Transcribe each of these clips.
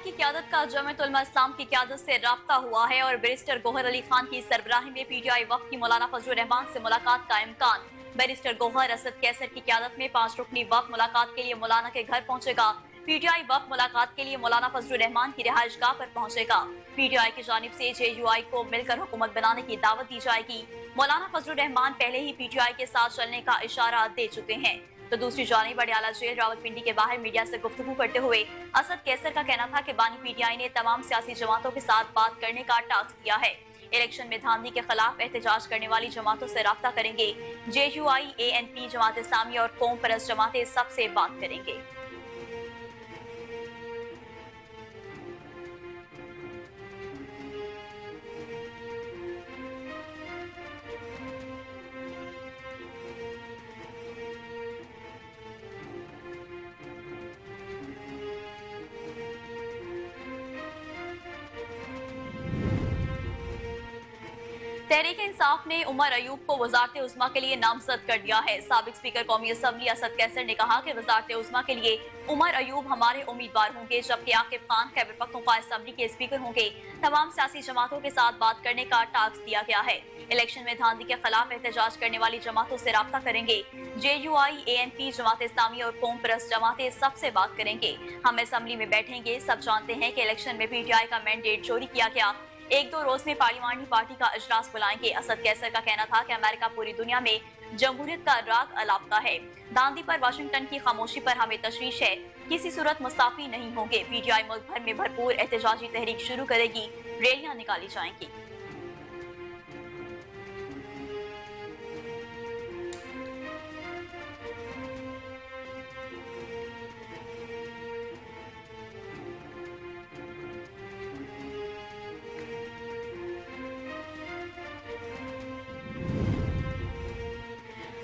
की क़यादत का जमात उलमा इस्लाम की क़यादत से राब्ता हुआ है और बैरिस्टर गौहर अली खान की सरबराही में पीटीआई वक्त की मौलाना फजलुर रहमान से मुलाकात का इम्कान। बैरिस्टर गौहर असद कैसर की क़यादत में 5 रुकनी वक्त मुलाकात के लिए मौलाना के घर पहुंचेगा। पीटीआई वक्त मुलाकात के लिए मौलाना फजलुर रहमान की रिहाइश गाह पर पहुंचेगा। पीटीआई की जानिब से जेयूआई को मिलकर हुकूमत बनाने की दावत दी जाएगी। मौलाना फजलुर रहमान पहले ही पीटीआई के साथ चलने का इशारा दे चुके हैं। तो दूसरी जानिब अडयाला जेल रावलपिंडी के बाहर मीडिया से गुफ्तगू करते हुए असद कैसर का कहना था कि बानी पीटीआई ने तमाम सियासी जमातों के साथ बात करने का टास्क दिया है। इलेक्शन में धांधली के खिलाफ एहतजाज करने वाली जमातों से राब्ता करेंगे। जेयूआई, एएनपी, जमात इस्लामी और कौम परस्त जमातें सबसे बात करेंगे। तहरीक इंसाफ ने उमर अयूब को वजारत उज़्मा के लिए नामजद कर दिया है। साबिक स्पीकर कौमी असम्बली असद कैसर ने कहा कि वजारत उज़्मा के लिए उमर अयूब हमारे उम्मीदवार होंगे, जबकि आकिब खान खैबर पख्तूनख्वा असम्बली के स्पीकर होंगे। तमाम सियासी जमातों के साथ बात करने का टास्क दिया गया है। इलेक्शन में धांधली के खिलाफ एहतजाज करने वाली जमातों से राब्ता करेंगे। जेयूआई, एएनपी, जमात इस्लामी और कौम परस्त जमातें सबसे बात करेंगे। हम असम्बली में बैठेंगे। सब जानते हैं कि इलेक्शन में पीटीआई का मैंडेट चोरी किया गया। 1-2 रोज में पार्लिमानी पार्टी का इजलास बुलाएंगे। असद कैसर का कहना था कि अमेरिका पूरी दुनिया में जमहूरियत का राग अलापता है। धांधली पर वाशिंगटन की खामोशी पर हमें तशवीश है। किसी सूरत मुस्ताफी नहीं होंगे। पीटीआई मुल्क भर में भरपूर एहतजाजी तहरीक शुरू करेगी। रैलियां निकाली जाएंगी।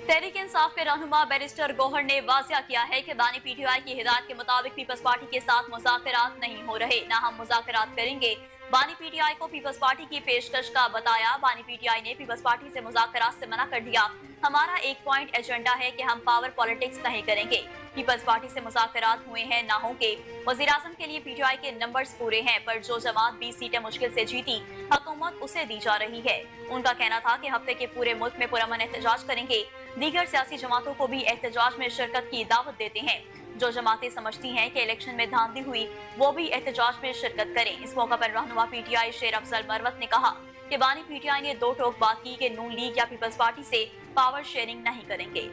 तहरीक इंसाफ के रहनुमा बैरिस्टर गौहर ने वाजिया किया है कि बानी पीटीआई की हिदायत के मुताबिक पीपल्स पार्टी के साथ मुज़ाकरात नहीं हो रहे, न हम मुज़ाकरात करेंगे। बानी पीटीआई को पीपल्स पार्टी की पेशकश का बताया। बानी पीटीआई ने पीपल्स पार्टी से मुज़ाकरात से मना कर दिया। हमारा एक पॉइंट एजेंडा है कि हम पावर पॉलिटिक्स नहीं करेंगे। पीपल्स पार्टी से मुज़ाकरात हुए हैं, ना होंगे। वज़ीर आज़म के लिए पीटीआई के नंबर्स पूरे हैं, पर जो जमात 20 सीटें मुश्किल से जीती, हुकूमत उसे दी जा रही है। उनका कहना था कि हफ्ते के पूरे मुल्क में पुरअमन एहतजाज करेंगे। दीगर सियासी जमातों को भी एहतजाज में शिरकत की दावत देते हैं। जो जमातें समझती हैं कि इलेक्शन में धांधली हुई, वो भी एहतजाज में शिरकत करें। इस मौका पर रहनुमा पीटीआई शेर अफजल मरवत ने कहा कि बानी पीटीआई ने 2 टोक बात की कि नून लीग या पीपल्स पार्टी से पावर शेयरिंग नहीं करेंगे।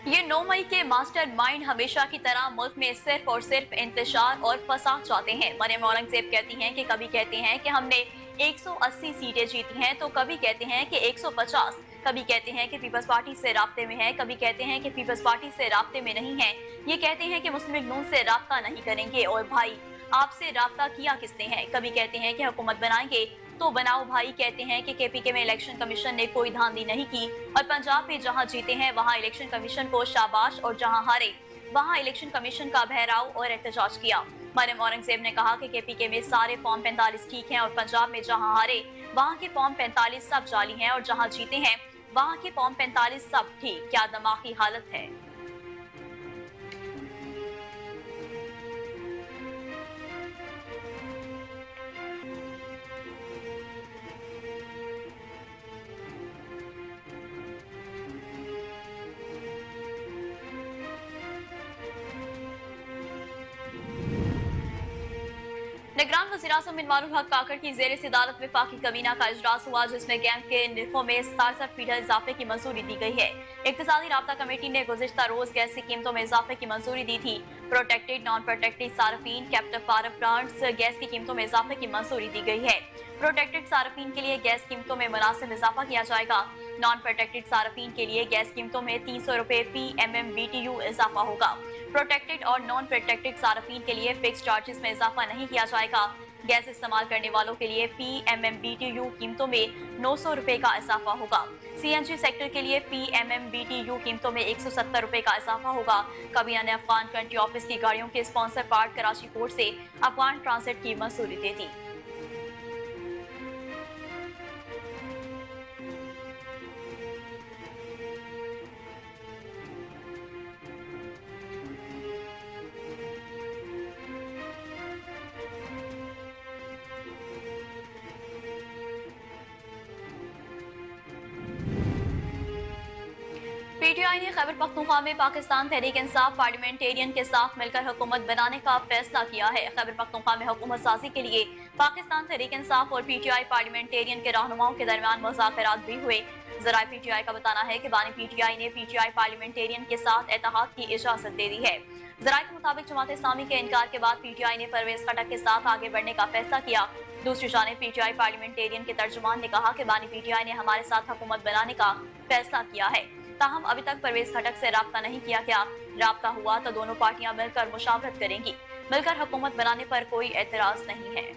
ये 9 मई के मास्टर माइंड हमेशा की तरह मुल्क में सिर्फ और सिर्फ इंतशार और फसाद चाहते हैं। मरियम औरंगजेब कहती हैं कि कभी कहते हैं कि हमने 180 सीटें जीती हैं, तो कभी कहते हैं कि 150, कभी कहते हैं कि पीपल्स पार्टी से राब्ते में है, कभी कहते हैं कि पीपल्स पार्टी से राब्ते में नहीं है। ये कहते हैं कि मुस्लिम लीग नून से राब्ता नहीं करेंगे। और भाई, आपसे राब्ता किया किसने है? कभी कहते हैं कि हुकूमत बनाएंगे, तो बनाओ भाई। कहते हैं कि केपीके में इलेक्शन कमीशन ने कोई धांधली नहीं की, और पंजाब में जहां जीते हैं वहां इलेक्शन कमीशन को शाबाश, और जहां हारे वहां इलेक्शन कमीशन का बहराव और एहतजाज किया। मरियम औरंगजेब ने कहा कि केपीके में सारे फॉर्म 45 ठीक हैं, और पंजाब में जहां हारे वहां के फॉर्म 45 सब जाली हैं, और जहां जीते हैं वहां के फॉर्म 45 सब ठीक। क्या दिमागी हालत है। निगरान वज़ीर-ए-आज़म मिनवारुल हक काकड़ की ज़ेर सदारत वफाकी कबीना का इजलास हुआ, जिसमें गैस के निर्खों में 67% इजाफे की मंजूरी दी गई है। इक्तिसादी राब्ता कमेटी ने गुज़िश्ता रोज गैस की कीमतों में इजाफे की मंजूरी दी थी। प्रोटेक्टेड, नॉन प्रोटेक्टेड सार्फिन, कैप्टिव पावर प्लांट्स गैस की कीमतों में इजाफे की मंजूरी दी गई है। प्रोटेक्टेड सार्फिन के लिए गैस कीमतों में मुनासिब इजाफा किया जाएगा। नॉन प्रोटेक्टेड सार्फिन के लिए गैस कीमतों में 300 रुपए फी MMBTU इजाफा होगा। प्रोटेक्टेड और नॉन प्रोटेक्टेड सार्फिन के लिए फिक्स चार्जेस में इजाफा नहीं किया जाएगा। गैस इस्तेमाल करने वालों के लिए PMMBTU कीमतों में 900 रुपए का इजाफा होगा। CNG सेक्टर के लिए PMMBTU कीमतों में 170 रुपए का इजाफा होगा। काबीना ने अफगान कंट्री ऑफिस की गाड़ियों के स्पॉन्सर पार्ट कराची पोर्ट से अफगान ट्रांसिट की मंजूरी दे दी। PTI ने खैबर पख्तूनख्वा में पाकिस्तान तहरीक इंसाफ पार्लियामेंटेरियन के साथ मिलकर हुकूमत बनाने का फैसला किया है। खैबर पख्तूनख्वा में हुकूमत साजी के लिए पाकिस्तान तहरीक इंसाफ और PTI पार्लियामेंटेरियन के रहनुमाओं के दरमियान मुज़ाकरात भी हुए। ज़राए PTI का बताना है कि बानी PTI ने PTI पार्लियामेंटेरियन के साथ इत्तेहाद की इजाजत दे दी है। ज़राए के मुताबिक जमात इस्लामी के इनकार के बाद PTI ने परवेज खटक के साथ आगे बढ़ने का फैसला किया। दूसरी जानिब PTI पार्लियामेंटेरियन के तर्जुमान ने कहा कि बानी PTI ने हमारे साथ हुकूमत बनाने का फैसला किया है, ताहम अभी तक परवेज खटक से राब्ता नहीं किया गया। राब्ता हुआ तो दोनों पार्टियां मिलकर मुशावरत करेंगी। मिलकर हुकूमत बनाने पर कोई एतराज नहीं है।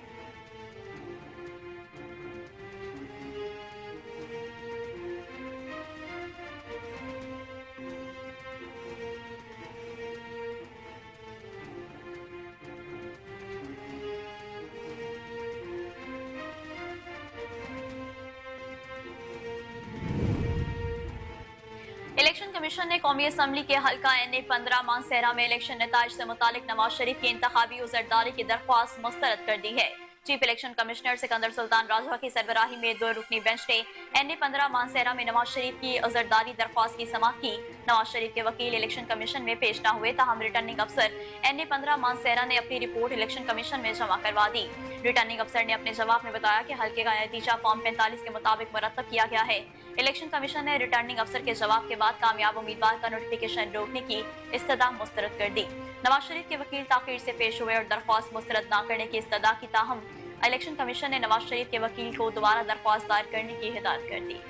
इलेक्शन कमीशन ने कौमी असम्बली के हल्का NA 15 मानसेरा में इलेक्शन नताइज से मुतालिक नवाज शरीफ की इंतखाबी उजरदारी की दरख्वास्त मुस्तरद कर दी है। Chief election commissioner Sikandar Sultan Raja की सरबराही में 2 रुकनी बेंच ने NA 15 मानसेरा में नवाज शरीफ की उजरदारी दरख्वास्त की समाअत की। नवाज शरीफ के वकील इलेक्शन कमीशन में पेश न हुए, ताहम रिटर्निंग अफसर NA 15 मानसेरा ने अपनी रिपोर्ट इलेक्शन कमीशन में जमा करवा दी। रिटर्निंग अफसर ने अपने जवाब में बताया कि हल्के का नतीजा फॉर्म 45 के मुताबिक मुरतब किया गया है। इलेक्शन कमीशन ने रिटर्निंग अफसर के जवाब के बाद कामयाब उम्मीदवार का नोटिफिकेशन रोकने की इस्तदा मुस्तरद कर दी। नवाज शरीफ के वकील ताखीर से पेश हुए और दरख्वास्त मुस्तरद न करने की इस्तदा की, ताहम इलेक्शन कमीशन ने नवाज शरीफ के वकील को दोबारा दरख्वास्त दायर करने की हिदायत कर दी।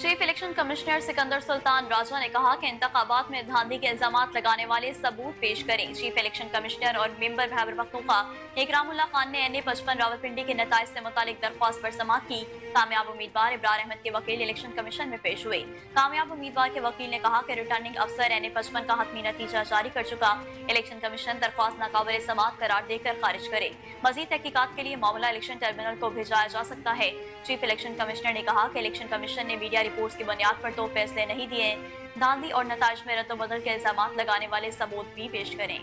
Chief election commissioner Sikandar Sultan Raja ने कहा कि इंतखाबात में धांधली के इल्जामात लगाने वाले सबूत पेश करें। चीफ इलेक्शन कमिश्नर और मेंबर खैबर पख्तूनख्वा इकरामुल्लाह खान ने NA 55 रावलपिंडी के नताइज से मुतालिक दरख्वास्त पर समाअत की। कामयाब उम्मीदवार इब्रार अहमद के वकील इलेक्शन कमीशन में पेश हुए। कामयाब उम्मीदवार के वकील ने कहा कि रिटर्निंग अफसर NA 55 का हतमी नतीजा जारी कर चुका। इलेक्शन कमीशन दरख्वास्त नाकाबिल समाअत करार देकर खारिज करे। मजीद तहकीकात के लिए मामला इलेक्शन ट्रिब्यूनल को भेजाया जा सकता है। चीफ इलेक्शन कमिश्नर ने कहा कि इलेक्शन कमीशन ने मीडिया रिपोर्ट्स की बुनियाद पर तो फैसले नहीं दिए, धांधली और नताइज में रद्द-ओ-बदल के इल्जामात लगाने वाले सबूत भी पेश करें।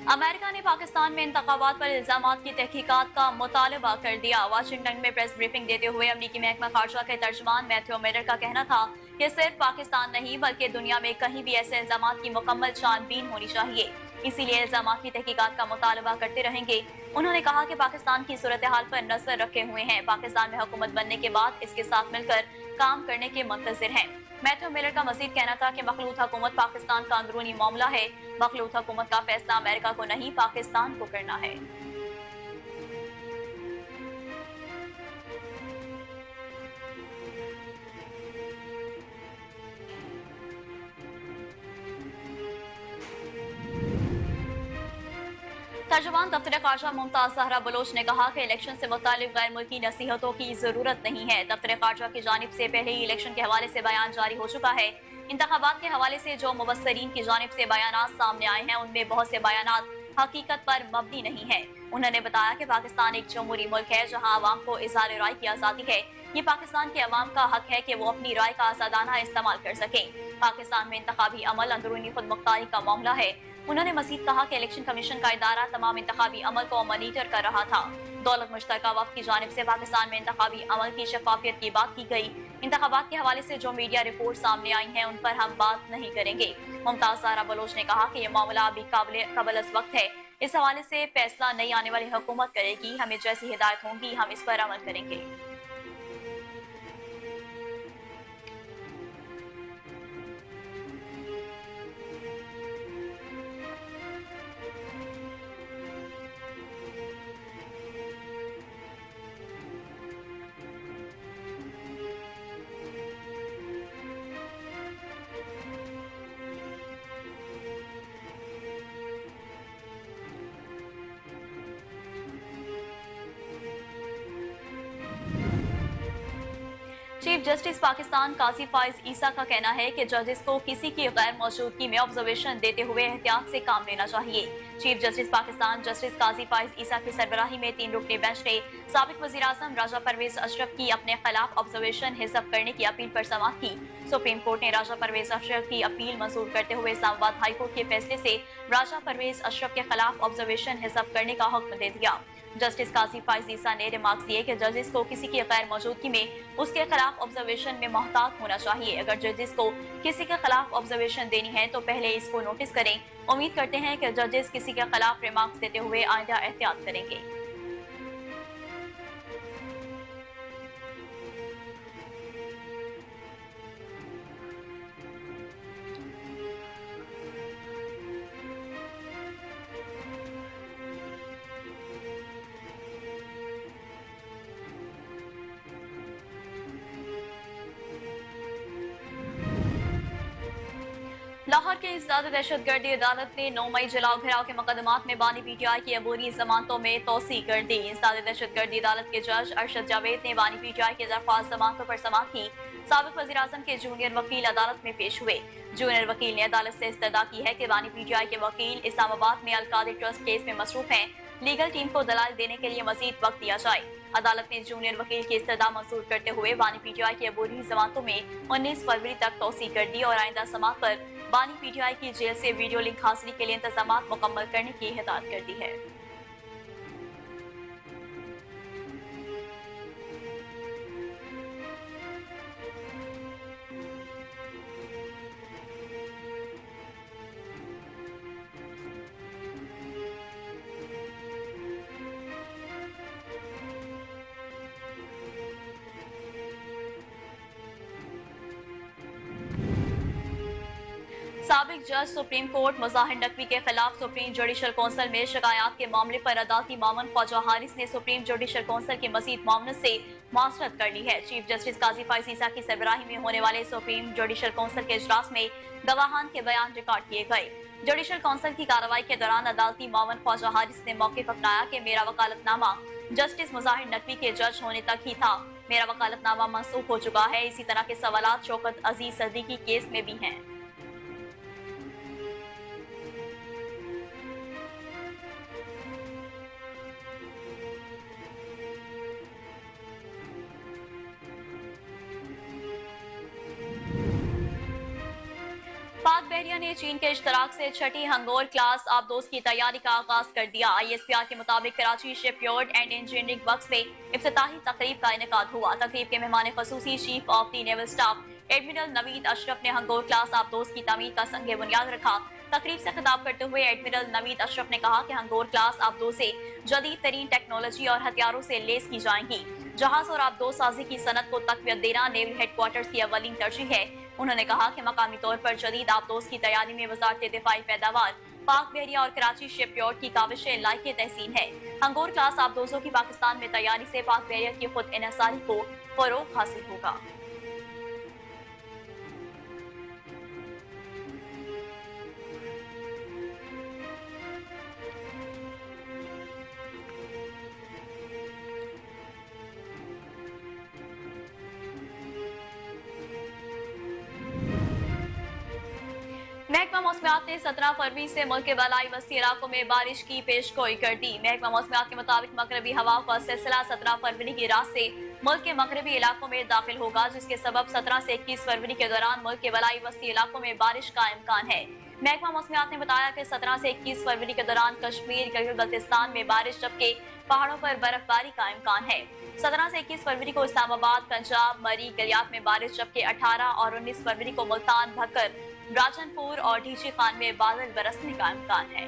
अमेरिका ने पाकिस्तान में इंतखाबात पर इल्जामात की तहकीकात का मुतालबा कर दिया। वाशिंगटन में प्रेस ब्रीफिंग देते हुए अमरीकी महकमा खारजा के तर्जुमान मैथ्यू मिलर का कहना था कि सिर्फ पाकिस्तान नहीं बल्कि दुनिया में कहीं भी ऐसे इल्जामात की मुकम्मल छानबीन होनी चाहिए, इसीलिए इल्जामात की तहकीकात का मुतालबा करते रहेंगे। उन्होंने कहा कि पाकिस्तान की सूरत हाल पर नजर रखे हुए हैं, पाकिस्तान में हुकूमत बनने के बाद इसके साथ मिलकर काम करने के मुंतज़िर हैं। मैथ्यू मिलर का मजीद कहना था कि मखलूत हुकूमत पाकिस्तान का अंदरूनी मामला है, मखलूत हुकूमत का फैसला अमेरिका को नहीं पाकिस्तान को करना है। तर्जुमान दफ्तर खारजा मुमताज सहरा बलोच ने कहा कि इलेक्शन से मुतालिक गैर मुल्की नसीहतों की जरूरत नहीं है। दफ्तर खारजा की जानिब से पहले ही इलेक्शन के हवाले से बयान जारी हो चुका है। इंतखाबात के हवाले से जो मुबस्सरीन की जानिब से बयानात सामने आए हैं, उनमें बहुत से बयानात हकीकत पर मबनी नहीं है। उन्होंने बताया कि पाकिस्तान एक जमहूरी मुल्क है जहाँ अवाम को इज़हार राय की आज़ादी है। ये पाकिस्तान के अवाम का हक है कि वो अपनी राय का आज़ादाना इस्तेमाल कर सकें। पाकिस्तान में इंतखाबी अमल अंदरूनी खुद मुख्तारी का मामला है। उन्होंने मजीद कहा कि इलेक्शन कमीशन का इदारा तमाम इंतखाबी अमल को मॉनिटर कर रहा था। दौलत मुश्तरका वफ्द की जानिब से पाकिस्तान में इंतखाबी अमल की शफाफियत की बात की गई। इंतखाबात के हवाले से जो मीडिया रिपोर्ट सामने आई हैं उन पर हम बात नहीं करेंगे। मुमताज ज़हरा बलोच ने कहा कि यह मामला अभी काबिल वक्त है। इस हवाले से फैसला नई आने वाली हुकूमत करेगी। हमें जैसी हिदायत होंगी हम इस पर अमल करेंगे। चीफ जस्टिस पाकिस्तान काजी फाइज ईसा का कहना है कि जजेस को किसी की गैर मौजूदगी में ऑब्जर्वेशन देते हुए एहतियात से काम लेना चाहिए। चीफ जस्टिस पाकिस्तान जस्टिस काजी फाइज ईसा की सरबराही में 3 रुकनी बेंच ने साबिक वज़ीर आज़म राजा परवेज अशरफ की अपने खिलाफ ऑब्जर्वेशन हिसब करने की अपील पर समाअत की। सुप्रीम कोर्ट ने राजा परवेज अशरफ की अपील मंजूर करते हुए इस्लामाबाद हाई कोर्ट के फैसले से राजा परवेज अशरफ के खिलाफ ऑब्जर्वेशन हिसब करने का हुक्म दे दिया। जस्टिस काजी फाइज ईसा ने रिमार्क्स दिए कि जजेस को किसी की गैर मौजूदगी में उसके खिलाफ ऑब्जर्वेशन में मोहतात होना चाहिए। अगर जजेस को किसी के खिलाफ ऑब्जर्वेशन देनी है तो पहले इसको नोटिस करें। उम्मीद करते हैं कि जजेस किसी के खिलाफ रिमार्क्स देते हुए आइंदा एहतियात करेंगे। लाहौर के इंसदाद दहशतगर्दी अदालत ने 9 मई जलाओ घिराव के मुकदमात में बानी पीटीआई की अबूरी जमानतों में तोसी कर दी। इंसदाद दहशतगर्दी अदालत के जज अरशद जावेद ने बानी पीटीआई की दरख्वास्त जमानतों पर समाअत की। साबिक वज़ीर आज़म के जूनियर वकील अदालत में पेश हुए। जूनियर वकील ने अदालत से इस्तदा की है कि बानी पीटीआई के वकील इस्लामाबाद में अलकादी ट्रस्ट केस में मसरूफ हैं। लीगल टीम को दलाल देने के लिए मजीद वक्त दिया जाए। अदालत ने जूनियर वकील की इस्तदा मंजूर करते हुए बानी पीटीआई की अबूरी जमानतों में 19 फरवरी तक तोसी कर दी और आइंदा समाअत पर बानी पीटीआई की जेल से वीडियो लिंक हासिल के लिए इंतजामात मुकम्मल करने की हिदायत कर दी है। साबिक जज सुप्रीम कोर्ट मुजाहिर नकवी के खिलाफ सुप्रीम जुडिशल कौंसिल में शिकायत के मामले पर अदालती मामन ख्वाजा हारिस ने सुप्रीम जुडिशल कौंसिल की मजीद मामलों से माजरत कर ली है। चीफ जस्टिस काजी फाइज ईसा की सरबराही में होने वाले सुप्रीम जुडिशल कौंसिल के इजलास में गवाहान के बयान रिकॉर्ड किए गए। जुडिशल कौंसिल की कार्रवाई के दौरान अदालती मामन ख्वाजा हारिस ने मौक़िफ़ अपनाया कि मेरा वकालतनामा जस्टिस मुजाहिर नकवी के जज होने तक ही था। मेरा वकालतनामा मनसूख हो चुका है। इसी तरह के सवालात शौकत अजीज सदीकी केस में भी हैं। पाक बहरिया ने चीन के इश्तराक से छठी हंगोर क्लास आबदोज की तैयारी का आगाज कर दिया। ISPR के मुताबिक Karachi shipyard and engineering works में इफ्तिताही तकरीब का इनेकाद हुआ। तकरीब के मेहमान खसूसी chief of the naval staff admiral Naveed Ashraf ने हंगोर क्लास आबदोज की तामीर का संग बुनियाद रखा। तकरीब से खिताब करते हुए एडमिरल नवीद अशरफ ने कहा कि हंगोर क्लास आबदोज से जदीद तरीन टेक्नोलॉजी और हथियारों से लेस की जाएंगी। जहाज और आबदोज साजी की सनत को तकवीत देना नेवल हेडक्वार्टर्स की अवलीन तरजीह है। उन्होंने कहा कि मकामी तौर पर जदीद आबदोज की तैयारी में वजारत दिफाई पैदावार पाक बहरिया और कराची शिपयार्ड की काविशें लायके तहसीन है। हंगोर क्लास आबदोजों की पाकिस्तान में तैयारी से पाक बहरिया की खुद इन्हसारी को फरोग हासिल होगा। महकमा मौसमियात ने 17 फरवरी से मुल्क के बलाई वस्ती इलाकों में बारिश की पेशगोई कर दी। महकमा मौसमियात के मुताबिक मगरबी हवाओं का सिलसिला 17 फरवरी की रात से मुल्क के मगरबी इलाकों में दाखिल होगा, जिसके सबब 17 से 21 फरवरी के दौरान मुल्क के बलाई वस्ती इलाकों में बारिश का इम्कान है। महकमा मौसमियात ने बताया कि 17 से 21 फरवरी के दौरान कश्मीर, गिलगित बल्तिस्तान में बारिश, जबकि पहाड़ों पर बर्फबारी का इम्कान है। 17 से 21 फरवरी को इस्लामाबाद, पंजाब, मरी, गलियात में बारिश, जबकि 18 और 19 फरवरी को मुल्तान, भक्कर, राजनपुर और ढीची खान में बादल बरसने का इम्कान है।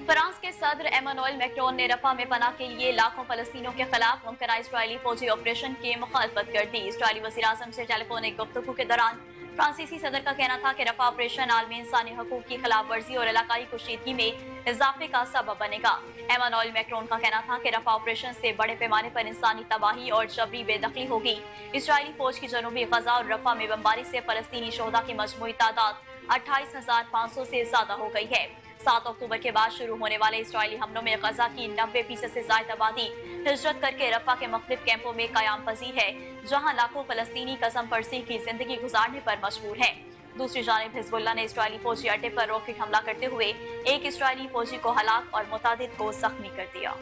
फ्रांस के सदर एमानुएल मैक्रोन ने रफा में पनाह के लिए लाखों फलस्तीनियों के खिलाफ मुमकिन इजरायली फौजी ऑपरेशन की मुखालफत कर दी। इजरायली वज़ीर-ए-आज़म से टेलीफोनिक गुफ्तगू के दौरान फ्रांसीसी सदर का कहना था कि रफा ऑपरेशन आलमी इंसानी हकूक की खिलाफ वर्जी और इलाकाई कुशीदगी में इजाफे का सबब बनेगा। एमानुएल मैक्रोन का कहना था कि रफा ऑपरेशन से बड़े पैमाने पर इंसानी तबाही और जबरी बेदखली होगी। इजरायली फौज की जनूबी गजा और रफा में बमबारी से फलस्तीनी शोहदा की मजमूई तादाद 28,500 से ज्यादा हो गई है। 7 अक्टूबर के बाद शुरू होने वाले इजरायली हमलों में गजा की 90% से ज्यादा आबादी हिजरत करके रफा के मुख्तलिफ कैंपों में कयाम पजीर है, जहां लाखों फलस्तीनी कसम परसी की जिंदगी गुजारने पर मजबूर हैं। दूसरी जानिब हिजबुल्लाह ने इजरायली फौजी अड्डे पर रॉकेट हमला करते हुए एक इजरायली फौजी को हलाक और मुतादिद को जख्मी कर दिया।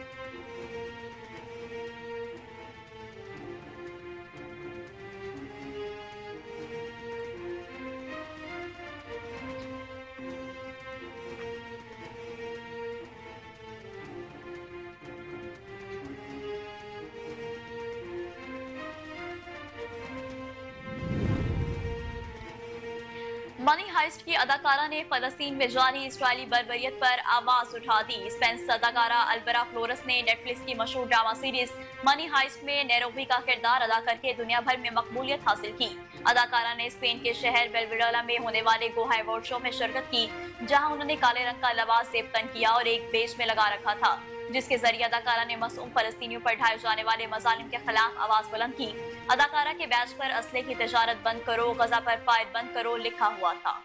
मनी हाइस्ट की अदाकारा ने फलस्तीन में जारी इजरायली बर्बरियत पर आवाज उठा दी। स्पेनिश अदाकारा अल्बरा फ्लोरेस ने नेटफ्लिक्स की मशहूर ड्रामा सीरीज मनी हाइस्ट में नैरोबी का किरदार अदा करके दुनिया भर में मकबूलियत हासिल की। अदाकारा ने स्पेन के शहर बेलविडाला में होने वाले गोहा अवार्ड शो में शिरकत की, जहां उन्होंने काले रंग का लबास जेब किया और एक बेज में लगा रखा था, जिसके जरिए अदाकारा ने मासूम फलस्तीनियों पर ढाए जाने वाले मजालिम के खिलाफ आवाज बुलंद की। अदाकारा के बैच पर असले की तजारत बंद करो, गजा पर फायर बंद करो लिखा हुआ था।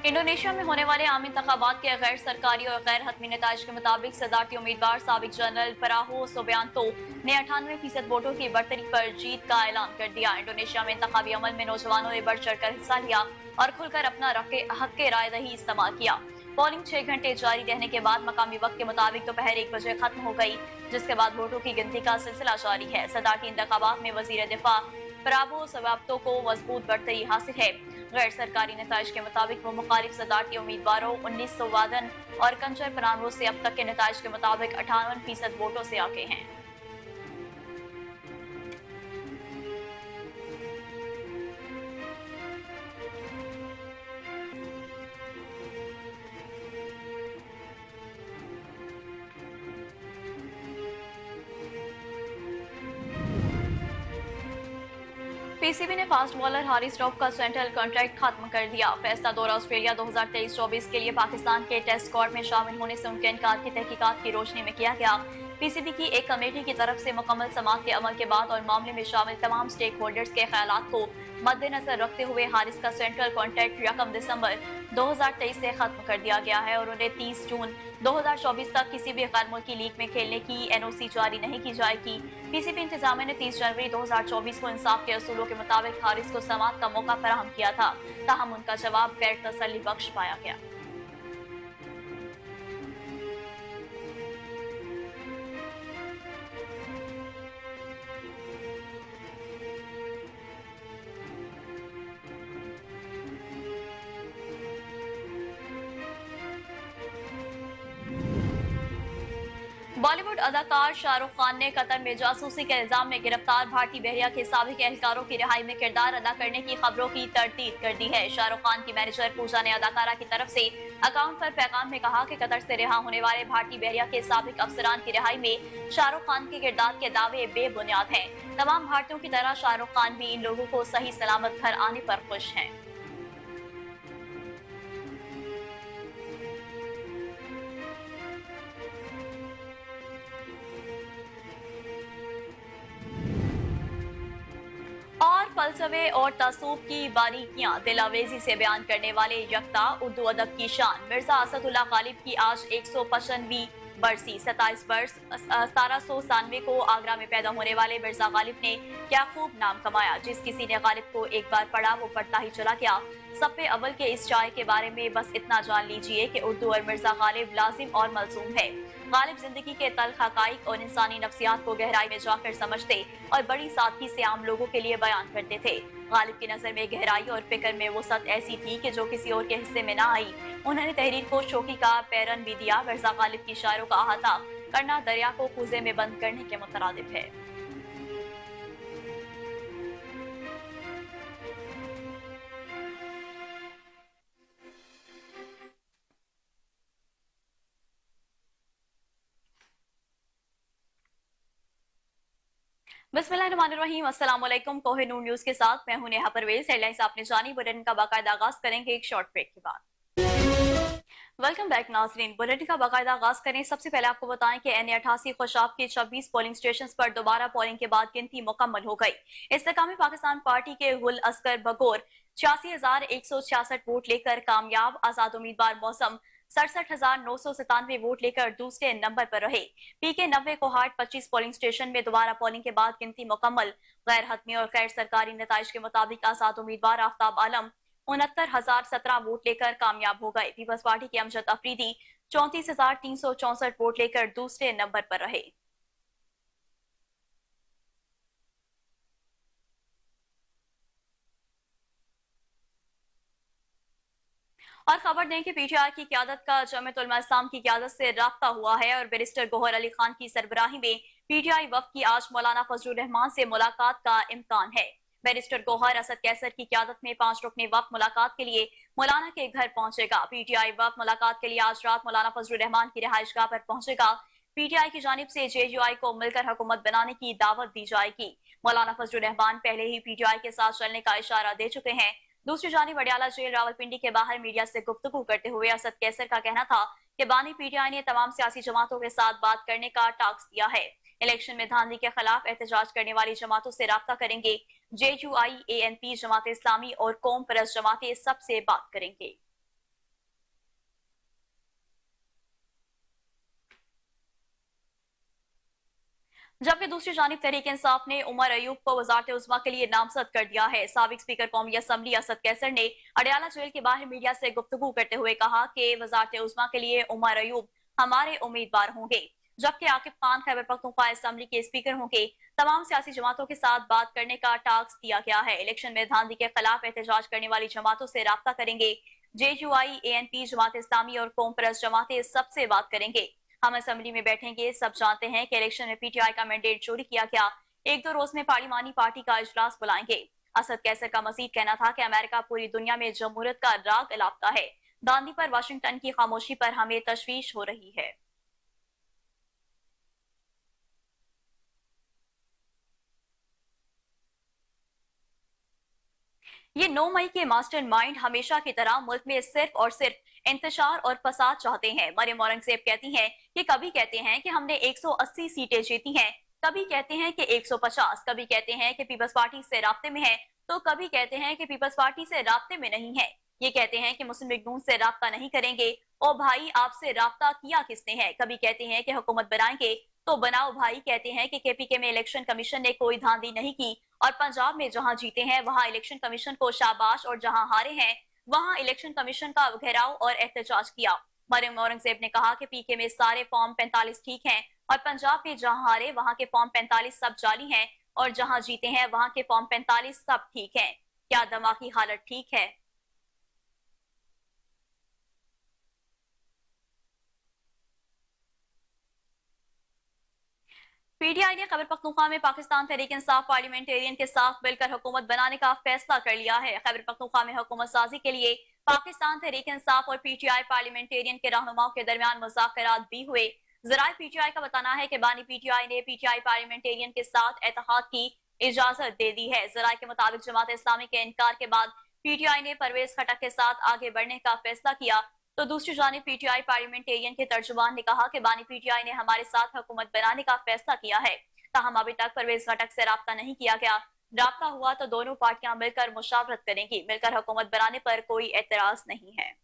इंडोनेशिया में होने वाले आम इंतखाबात के गैर सरकारी और गैर हतमी नताइज के मुताबिक सदारती उम्मीदवार साबिक जनरल प्राहो सुबियांतो ने 98% वोटों की बढ़तरी पर जीत का ऐलान कर दिया। इंडोनेशिया में इंतखाबी अमल में नौजवानों ने बढ़ चढ़कर हिस्सा लिया और खुलकर अपना हक के राय दही इस्तेमाल किया। पोलिंग 6 घंटे जारी रहने के बाद मकामी वक्त के मुताबिक दोपहर 1 बजे खत्म हो गई, जिसके बाद वोटों की गिनती का सिलसिला जारी है। सदारती इंतखाबात में वजीर दिफा प्राबो सवाब्तो को मजबूत बढ़तरी हासिल है। गैर सरकारी नताइज के मुताबिक वो मुखालिफ सदारती उम्मीदवारों 19 वादन और कंचर परानवो से अब तक के नताइज के मुताबिक 58% वोटों से आगे हैं। पीसीबी ने फास्ट बॉलर हारिस रऊफ का सेंट्रल कॉन्ट्रैक्ट खत्म कर दिया। फैसला दौरा ऑस्ट्रेलिया 2023-24 के लिए पाकिस्तान के टेस्ट स्क्वाड में शामिल होने से उनके इनकार की तहकीकात की रोशनी में किया गया। पीसीबी की एक कमेटी की तरफ से मुकम्मल समाअत के अमल के बाद और मामले में शामिल तमाम स्टेक होल्डर्स के ख्यालात को मद्देनजर रखते हुए हारिस का सेंट्रल कॉन्ट्रैक्ट 1 दिसंबर 2023 से खत्म कर दिया गया है और उन्हें 30 जून 2024 तक किसी भी गैर मुल्की लीग में खेलने की एनओसी जारी नहीं की जाएगी। पीसीबी इंतजामिया ने 30 जनवरी 2024 को इंसाफ के असूलों के मुताबिक हारिस को समाअत का मौका फराहम किया था, ताहम उनका जवाब गैर तसल्ली बख्श पाया गया। बॉलीवुड अदाकार शाहरुख खान ने कतर में जासूसी के इल्जाम में गिरफ्तार भारतीय बहरिया के साबिक एहलकारों की रिहाई में किरदार अदा करने की खबरों की तरदीद कर दी है। शाहरुख खान की मैनेजर पूजा ने अदाकारा की तरफ से अकाउंट पर पैगाम में कहा कि कतर से रिहा होने वाले भारतीय बहरिया के साबिक अफसरान की रिहाई में शाहरुख खान के किरदार के दावे बेबुनियाद हैं। तमाम भारतीयों की तरह शाहरुख खान भी इन लोगों को सही सलामत घर आने पर खुश हैं। और फलसफे और तसूफ की बारीकियां दिलावेजी से बयान करने वाले यकता उर्दू अदब की शान मिर्जा असदुल्ला गालिब की आज 155वीं बरसी। 27 वर्ष 1797 को आगरा में पैदा होने वाले मिर्जा गालिब ने क्या खूब नाम कमाया। जिस किसी ने गालिब को एक बार पढ़ा वो पढ़ता ही चला गया। सफ़े अव्वल के इस शायर के बारे में बस इतना जान लीजिए कि उर्दू और मिर्जा गालिब लाजिम और मलजूम है। गालिब जिंदगी के तल्ख हकाइक और इंसानी नफ्सियात को गहराई में जाकर समझते और बड़ी सादगी से आम लोगों के लिए बयान करते थे। गालिब की नजर में गहराई और फिक्र में वो सत ऐसी थी कि जो किसी और के हिस्से में ना आई। उन्होंने तहरीर को शोखी का पैरन भी दिया। मिर्जा गालिब की शायरों का अहाता करना दरिया को कूजे में बंद करने के मुतरादिफ है। बिस्मिल्लाहिर्रहमानिर्रहीम, अस्सलाम वालेकुम। कोहिनूर न्यूज के साथ मैं हूं नेहा परवेज। हेडलाइंस आपने जानी, बुलेटिन का बाकायदा आगाज करेंगे एक शॉर्ट ब्रेक के बाद। वेलकम बैक नाजरीन, बुलेटिन का बाकायदा आगाज करें। सबसे पहले आपको बताएं कि NA88 खुशाब के 26 पोलिंग स्टेशन पर दोबारा पोलिंग के बाद गिनती मुकम्मल हो गई। इस्तेकामी पाकिस्तान पार्टी के गुल अस्कर बगोर 86,166 वोट लेकर कामयाब। आजाद उम्मीदवार मौसम 67,997 वोट लेकर दूसरे नंबर पर रहे। PK 90 कोहाट 25 पोलिंग स्टेशन में दोबारा पोलिंग के बाद गिनती मुकम्मल। गैर हतमी और गैर सरकारी नताइज के मुताबिक आजाद उम्मीदवार आफ्ताब आलम 69,017 वोट लेकर कामयाब हो गए। पीपल्स पार्टी के अमजद अफरीदी 34,364 वोट लेकर दूसरे नंबर पर रहे। और खबर दें कि PTI की क़यादत का जमीयत उलमा इस्लाम की क़यादत से राब्ता हुआ है और बैरिस्टर गौहर अली खान की सरबराही में PTI वफ़द की आज मौलाना फजलुर रहमान से मुलाकात का इम्कान है। बैरिस्टर गौहर असद कैसर की क़यादत में 5 रुकनी वफ़द मुलाकात के लिए मौलाना के घर पहुंचेगा। PTI वफ़द मुलाकात के लिए आज रात मौलाना फजलुर रहमान की रिहाइशगाह पर पहुंचेगा। PTI की जानिब से JUI को मिलकर हुकूमत बनाने की दावत दी जाएगी। मौलाना फजलुर रहमान पहले ही PTI के साथ चलने का इशारा दे चुके हैं। दूसरी जानिब अडियाला जेल रावलपिंडी के बाहर मीडिया से गुफ्तगू करते हुए असद कैसर का कहना था कि बानी PTI ने तमाम सियासी जमातों के साथ बात करने का टास्क दिया है। इलेक्शन में धांधली के खिलाफ एहतजाज करने वाली जमातों से राब्ता करेंगे। JUI, ANP, जमात इस्लामी और कौम परस्त जमातें सबसे बात करेंगे। जबकि दूसरी जानिब तहरीक इंसाफ ने उमर अयूब को वजारत उज़्मा के लिए नामजद कर दिया है। साबिक स्पीकर कौमी असम्बली असद कैसर ने अडियाला जेल के बाहर मीडिया से गुफ्तगू करते हुए कहा कि वजारत उज़्मा के लिए उमर अयूब हमारे उम्मीदवार होंगे, जबकि आकिब खान खैबर पख्तूनख्वा असम्बली के स्पीकर होंगे। तमाम सियासी जमातों के साथ बात करने का टास्क दिया गया है। इलेक्शन में धांधली के खिलाफ एहतजाज करने वाली जमातों से राब्ता करेंगे। JUI, ANP, जमात इस्लामी और कौम परस्त जमातें सबसे बात करेंगे। हम असेंबली में बैठेंगे। सब जानते हैं कि इलेक्शन में PTI का मैंडेट चोरी किया गया। 1-2 रोज में पार्लिमानी पार्टी का इजलास बुलाएंगे। असद कैसर का मजीद कहना था कि अमेरिका पूरी दुनिया में जमहूरियत का राग अलापता है। धांधली पर वाशिंगटन की खामोशी पर हमें तशवीश हो रही है। ये 9 मई के मास्टरमाइंड हमेशा की तरह मुल्क में सिर्फ और सिर्फ इंतशार और फसाद चाहते हैं। मरियम औरंगजेब कहती हैं कि कभी कहते हैं कि हमने 180 सीटें जीती हैं, कभी कहते हैं कि 150, कभी कहते हैं कि पीपल्स पार्टी से राब्ते में है, तो कभी कहते हैं कि पीपल्स पार्टी से राब्ते में नहीं है। ये कहते हैं कि मुस्लिम लीग नून से राब्ता नहीं करेंगे। ओ भाई, आपसे राब्ता किया किसने है? कभी कहते हैं कि हुकूमत बनाएंगे, तो बनाओ भाई। कहते हैं कि KPK में इलेक्शन कमीशन ने कोई धांधली नहीं की और पंजाब में जहां जीते हैं वहां इलेक्शन कमीशन को शाबाश और जहां हारे हैं वहां इलेक्शन कमीशन का घेराव और एहतजाज किया। मरियम औरंगजेब ने कहा कि PK में सारे फॉर्म 45 ठीक हैं और पंजाब में जहां हारे वहां के फॉर्म 45 सब जाली हैं और जहां जीते हैं वहां के फॉर्म 45 सब ठीक हैं। क्या दिमागी हालत ठीक है? PTI ने खैबर पख्तूनख्वा में पाकिस्तान तहरीक इंसाफ पार्लियामेंटेरियन के साथ मिलकर हुकूमत बनाने का फैसला कर लिया है। खैबर पख्तूनख्वा में हुकूमत साजी के लिए पाकिस्तान तहरीक इंसाफ और PTI पार्लियामेंटेरियन के रहनुमाओं के दरमियान मुज़ाकरात भी हुए। ज़राए PTI का बताना है कि बानी PTI ने PTI पार्लियामेंटेरियन के साथ इत्तेहाद की इजाजत दे दी है। ज़राए के मुताबिक जमात इस्लामी के इनकार के बाद PTI ने परवेज खटक के साथ आगे बढ़ने का फैसला किया। तो दूसरी जानिब PTI पार्लियामेंटेरियन के तर्जुमान ने कहा कि बानी PTI ने हमारे साथ हुकूमत बनाने का फैसला किया है, ताहम अभी तक परवेज खटक से राब्ता नहीं किया गया। रब्ता हुआ तो दोनों पार्टियां मिलकर मुशावरत करेंगी। मिलकर हुकूमत बनाने पर कोई एतराज नहीं है।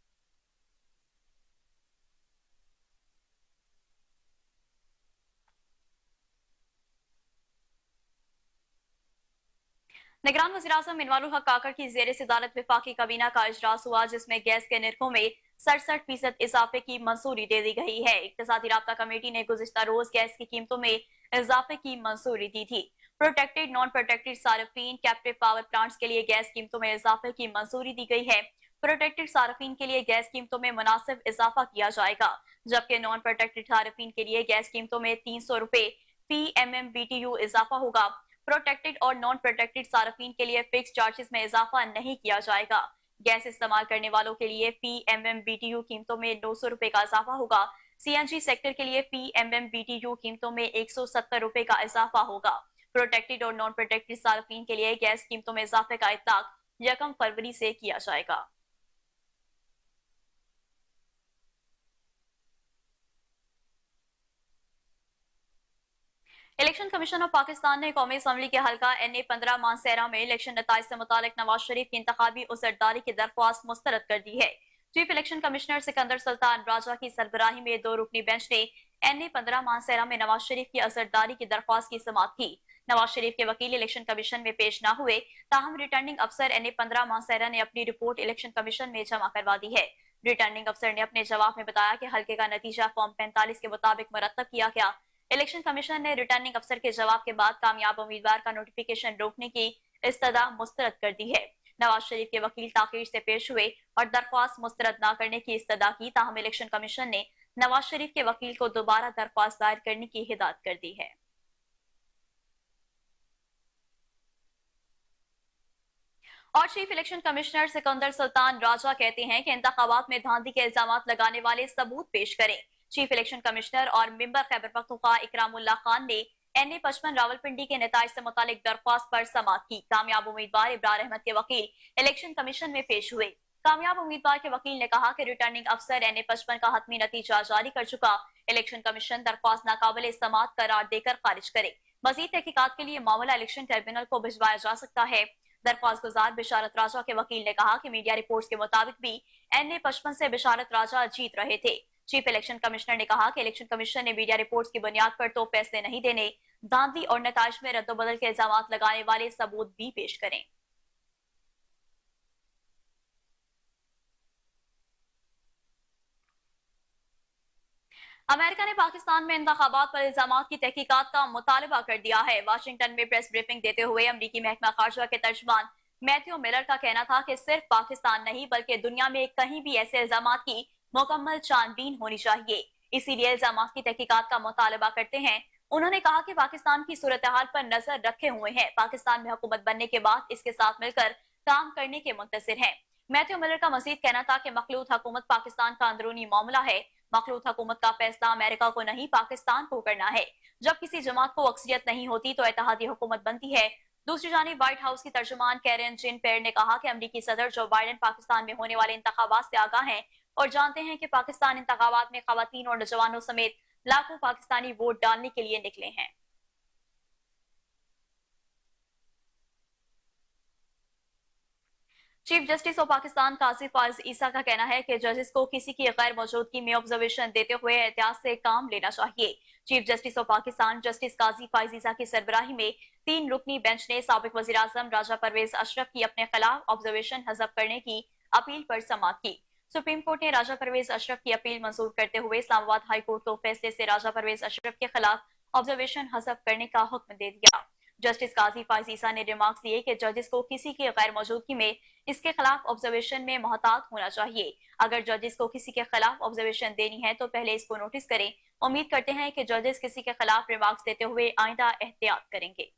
निगरान वज़ीर-ए-आज़म इनवारुल हक काकड़ की ज़ेर सदारत वफाकी काबीना का इजलास हुआ, जिसमें गैस के निर्खों में 67% इजाफे की मंजूरी दे दी गई है। इक्तिसादी राब्ता कमेटी ने गुज़िश्ता रोज गैस की कीमतों में इजाफे की मंजूरी दी थी। प्रोटेक्टेड नॉन प्रोटेक्टेड सार्फिन कैप्टिव पावर प्लांट्स के लिए गैस कीमतों में इजाफे की मंजूरी दी गई है। प्रोटेक्टेड सार्फिन के लिए गैस कीमतों में मुनासिब इजाफा किया जाएगा, जबकि नॉन प्रोटेक्टेड सार्फिन के लिए गैस कीमतों में 300 रुपए फी MMBTU इजाफा होगा। प्रोटेक्टेड और नॉन प्रोटेक्टेड सार्फिन के लिए फिक्स चार्जेस में इजाफा नहीं किया जाएगा। गैस इस्तेमाल करने वालों के लिए फी MMBTU कीमतों में 900 रुपए का इजाफा होगा। CNG सेक्टर के लिए फी MMBTU कीमतों में 170 रुपए का इजाफा होगा। प्रोटेक्टेड और नॉन प्रोटेक्टेड सार्फिन के लिए गैस कीमतों में इजाफे का इतलाक 1 फरवरी से किया जाएगा। इलेक्शन कमीशन ऑफ पाकिस्तान ने कौमी असम्बली के हल्का NA-15 मानसेरा में इलेक्शन नताइज से मुतालिक नवाज शरीफ की इंतखाबी उसरदारी की दरख्वास्त मुस्तरद कर दी है। Chief election commissioner Sikandar Sultan Raja की सरबराही में 2 रुकनी बेंच ने NA-15 मानसेरा में नवाज शरीफ की असरदारी की दरख्वास्त की समाअत की। नवाज शरीफ के वकील इलेक्शन कमीशन में पेश न हुए, ताहम रिटर्निंग अफसर NA-15 मानसेरा ने अपनी रिपोर्ट इलेक्शन कमीशन में जमा करवा दी है। रिटर्निंग अफसर ने अपने जवाब में बताया कि हल्के का नतीजा फॉर्म 45 के मुताबिक मुरतब किया गया। इलेक्शन कमीशन ने रिटर्निंग अफसर के जवाब के बाद कामयाब उम्मीदवार का नोटिफिकेशन रोकने की इस्तदा मुस्तरद कर दी है। नवाज शरीफ के वकील ताखीर से पेश हुए और दरख्वास्त मुस्तरद न करने की इस्तदा की, ताहम इलेक्शन कमीशन ने नवाज शरीफ के वकील को दोबारा दरख्वास्त दायर करने की हिदायत कर दी है। और chief election commissioner Sikandar Sultan Raja कहते हैं कि इंतखाबात में धांधली के इल्जाम लगाने वाले सबूत पेश करें। चीफ इलेक्शन कमिश्नर और मेंबर खैबर पख्तूनख्वा इकरामुल्ला खान ने NA-55 रावलपिंडी के नताइज से मुतालिक दरख्वास्त पर समाअत की। कामयाब उम्मीदवार इब्रार अहमद के वकील इलेक्शन कमीशन में पेश हुए। कामयाब उम्मीदवार के वकील ने कहा कि रिटर्निंग अफसर NA-55 का हतमी नतीजा जारी कर चुका। इलेक्शन कमीशन दरख्वास्त नाकाबिल समाअत करार देकर खारिज करे। मजीद तहकीकात के लिए मामला इलेक्शन ट्रिब्यूनल को भिजवाया जा सकता है। दरख्वास्त गुजार बिशारत राजा के वकील ने कहा कि मीडिया रिपोर्ट्स के मुताबिक भी NA-55 से बिशारत राजा जीत रहे थे। चीफ इलेक्शन कमिश्नर ने कहा कि इलेक्शन कमीशन ने मीडिया रिपोर्ट्स की बुनियाद पर तो फैसले नहीं देने, धांधली और नताइज में रद्दोबदल के इल्जाम लगाने वाले सबूत भी पेश करें। अमेरिका ने पाकिस्तान में इंतखाबात पर इल्जामात की तहकीकात का मुतालबा कर दिया है। वाशिंगटन में प्रेस ब्रीफिंग देते हुए अमरीकी महकमा खारजा के तर्जुमान मैथ्यू मिलर का कहना था कि सिर्फ पाकिस्तान नहीं बल्कि दुनिया में कहीं भी ऐसे इल्जामात की मुकम्मल छानबीन होनी चाहिए, इसीलिए इल्जामात की तहकीकात का मुतालबा करते हैं। उन्होंने कहा कि पाकिस्तान की सूरत हाल पर नजर रखे हुए हैं, पाकिस्तान में हुकूमत बनने के बाद इसके साथ मिलकर काम करने के मुंतजिर हैं। मैथ्यू मिलर का मजीद कहना था कि मखलूत हुकूमत पाकिस्तान का अंदरूनी मामला है। मखलूत हुकूमत का फैसला अमेरिका को नहीं पाकिस्तान को करना है। जब किसी जमात को अक्सरियत नहीं होती तो इत्तेहादी हुकूमत बनती है। दूसरी जानिब व्हाइट हाउस की तर्जुमान कैरन जिन पेयर ने कहा कि अमरीकी सदर जो बाइडेन पाकिस्तान में होने वाले इंतखाबात से आगाह हैं और जानते हैं कि पाकिस्तान इंतखाबात में खवातीन और नौजवानों समेत लाखों पाकिस्तानी वोट डालने के लिए निकले हैं। चीफ जस्टिस ऑफ पाकिस्तान काजी फाज ईसा का कहना है कि जजेस को किसी की गैर मौजूदगी में ऑब्जर्वेशन देते हुए एहतियात से काम लेना चाहिए। Chief justice of Pakistan justice Qazi Faez Isa की सरबराही में 3 रुकनी बेंच ने साबिक वजीर आजम राजा परवेज अशरफ की अपने खिलाफ ऑब्जर्वेशन हजफ करने की अपील पर समाअत की। सुप्रीम कोर्ट ने राजा परवेज अशरफ की अपील मंजूर करते हुए इस्लामाबाद हाई कोर्ट को फैसले से राजा परवेज अशरफ के खिलाफ ऑब्जर्वेशन हजफ करने का हुक्म दे दिया। जस्टिस काजी फाज ईसा ने रिमार्क्स दिए कि जजेस को किसी की गैर मौजूदगी में इसके खिलाफ ऑब्जर्वेशन में मोहतात होना चाहिए। अगर जजेस को किसी के खिलाफ ऑब्जर्वेशन देनी है तो पहले इसको नोटिस करें। उम्मीद करते हैं कि जजेस किसी के खिलाफ रिमार्क्स देते हुए आइंदा एहतियात करेंगे।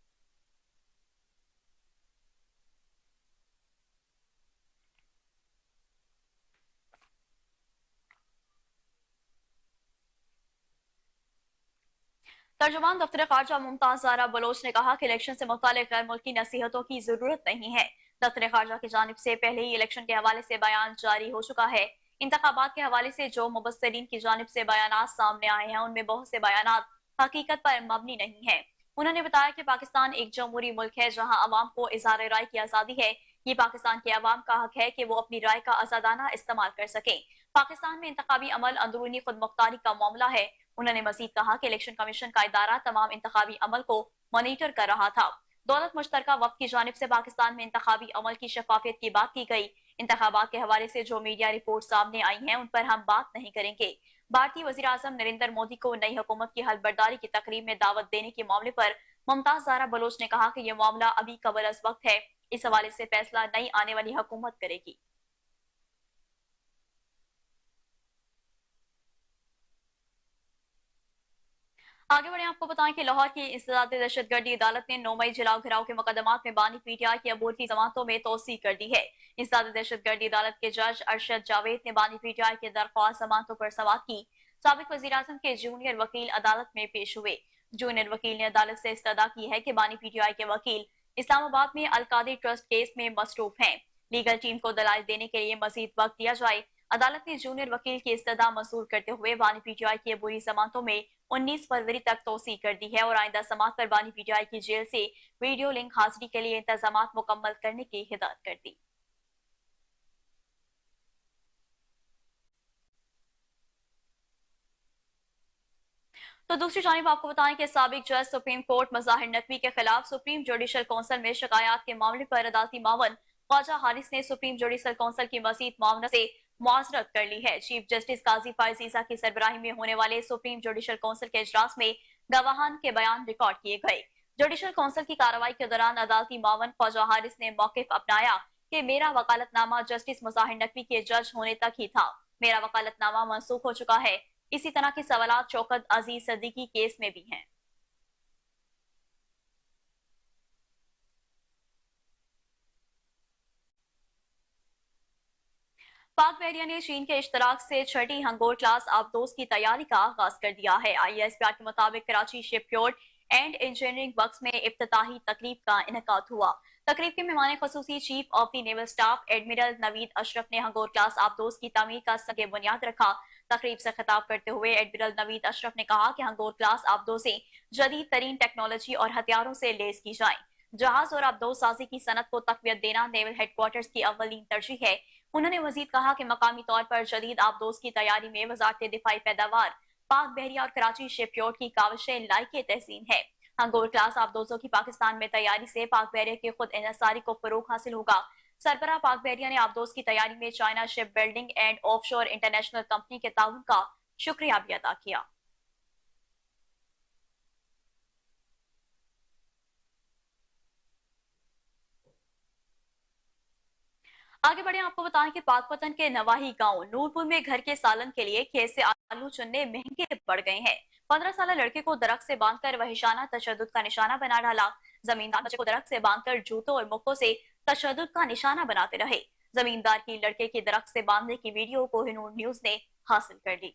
तर्जुमान दफ्तर खारजा मुमताज ज़ारा बलोच ने कहा कि इलेक्शन से मुतालिक गैर मुल्की नसीहतों की जरूरत नहीं है। दफ्तर खारजा की जानिब से पहले ही इलेक्शन के हवाले से बयान जारी हो चुका है। इंतखाबात के हवाले से जो मुबस्सरीन की जानिब से बयानात सामने आए हैं उनमें बहुत से बयानात हकीकत पर मबनी नहीं है। انہوں نے بتایا کہ پاکستان ایک جمہوری ملک ہے جہاں عوام کو اظہار رائے کی آزادی ہے. یہ پاکستان کے عوام کا حق ہے کہ وہ اپنی رائے کا آزادانہ استعمال کر سکیں. پاکستان میں انتخابی عمل اندرونی خود مختاری کا معاملہ ہے. انہوں نے مزید کہا کہ الیکشن کمیشن کا ادارہ تمام انتخابی عمل کو مانیٹر کر رہا تھا. دولت مشترکہ وفد کی جانب سے پاکستان میں انتخابی عمل کی شفافیت کی بات کی گئی. انتخابات کے حوالے سے جو میڈیا رپورٹ سامنے آئی ہیں ان پر ہم بات نہیں کریں گے. بھارتی وزیر اعظم نریندر مودی کو نئی حکومت کی حلف برداری کی تقریب میں دعوت دینے کے معاملے پر ممتاز زہرا بلوچ نے کہا کہ یہ معاملہ ابھی قبل از وقت ہے. اس حوالے سے فیصلہ نئی آنے والی حکومت کرے گی. آگے بڑھیں، آپ کو بتائیں کہ لاہور کی انسداد دہشت گردی عدالت نے 9 مئی جلاؤ گھراؤ کے مقدمات میں بانی پی ٹی آئی کی عبور کی ضمانتوں میں توسیع کر دی ہے. انسداد دہشت گردی عدالت کے جج ارشد جاوید نے بانی پی ٹی آئی کی درخواست ضمانتوں پر سماعت کی. سابق وزیر اعظم کے جونیئر وکیل عدالت میں پیش ہوئے. جونیئر وکیل نے عدالت سے استدعا کی ہے کہ بانی پی ٹی آئی کے وکیل اسلام آباد میں القادری ٹرسٹ کیس میں مصروف ہیں. لیگل ٹیم کو دلائل دینے کے لیے مزید وقت دیا جائے. عدالت نے جونیئر وکیل کی استدعا منظور کرتے ہوئے بانی پی ٹی آئی کی عبوری ضمانتوں میں 19 فروری تک توسیع کر دی ہے اور آئندہ سماعت پر بانی پی ٹی آئی کی جیل سے ویڈیو لنک حاضری کے لیے انتظامات مکمل کرنے کی ہدایت کر دی. تو دوسری جانب آپ کو بتائیں کہ سابق جج سپریم کورٹ مظاہر نقوی کے خلاف سپریم جوڈیشل کونسل میں شکایات کے معاملے پر عدالتی معاون خواجہ حارث نے سپریم جوڈیشل کونسل کی مزید معاونت سے معذرت کر لی ہے. چیف جسٹس قاضی فائز عیسیٰ کی سربراہی میں ہونے والے سپریم جوڈیشل کونسل کے اجلاس میں گواہان کے بیان ریکارڈ کیے گئے. جوڈیشل کونسل کی کارروائی کے دوران عدالتی معاون خواجہ حارث نے موقف اپنایا کہ میرا وکالت نامہ جسٹس مظاہر نقوی کے جج ہونے تک ہی تھا. میرا وکالت نامہ منسوخ ہو چکا ہے. اسی طرح کے سوالات شوکت عزیز صدیقی کیس میں بھی ہیں. پاک بحریہ نے چین کے اشتراک سے چھٹی ہنگور کلاس آبدوز کی تیاری کا آغاز کر دیا ہے. آئی ایس پی آر کے مطابق کراچی شپ یارڈ اینڈ انجینئرنگ ورکس میں افتتاحی تقریب کا انعقاد ہوا. تقریب کے مہمان خصوصی chief of the naval staff admiral Naveed Ashraf نے ہنگور کلاس آبدوز کی تعمیر کا سنگ بنیاد رکھا. تقریب سے خطاب کرتے ہوئے ایڈمرل نوید اشرف نے کہا کہ ہنگور کلاس آبدوزیں جدید ترین ٹیکنالوجی اور ہتھیاروں سے لیس کی جائیں. جہاز اور آبدوز سازی کی صنعت کو تقویت دینا نیول ہیڈ کوارٹرز کی اولین ترجیح ہے. انہوں نے مزید کہا کہ مقامی طور پر جدید آبدوز کی تیاری میں وزارت دفاعی پیداوار پاک بحریہ اور کراچی شپ یارڈ کی کاوشیں لائق تحسین ہے. ہنگور کلاس آبدوزوں کی پاکستان میں تیاری سے پاک بحریہ کی خود انحصاری کو فروغ حاصل ہوگا. سربراہ پاک بحریہ نے آبدوز کی تیاری میں China ship building and of شور انٹرنیشنل کمپنی کے تعاون کا شکریہ بھی ادا کیا. آگے بڑھیں، آپ کو بتائیں کہ پاک پتن کے نواحی گاؤں نورپور میں گھر کے سالن کے لیے کھیت سے آلو چننے مہنگے پڑ گئے ہیں. 15 سالہ لڑکے کو درخت سے باندھ کر وحشانہ تشدد کا نشانہ بنا ڈالا. زمیندار بچے کو درخت سے باندھ کر جوتوں اور مکوں سے تشدد کا نشانہ بناتے رہے. زمیندار کی لڑکے کی درخت سے باندھنے کی ویڈیو کوہ نور نیوز نے حاصل کر لی.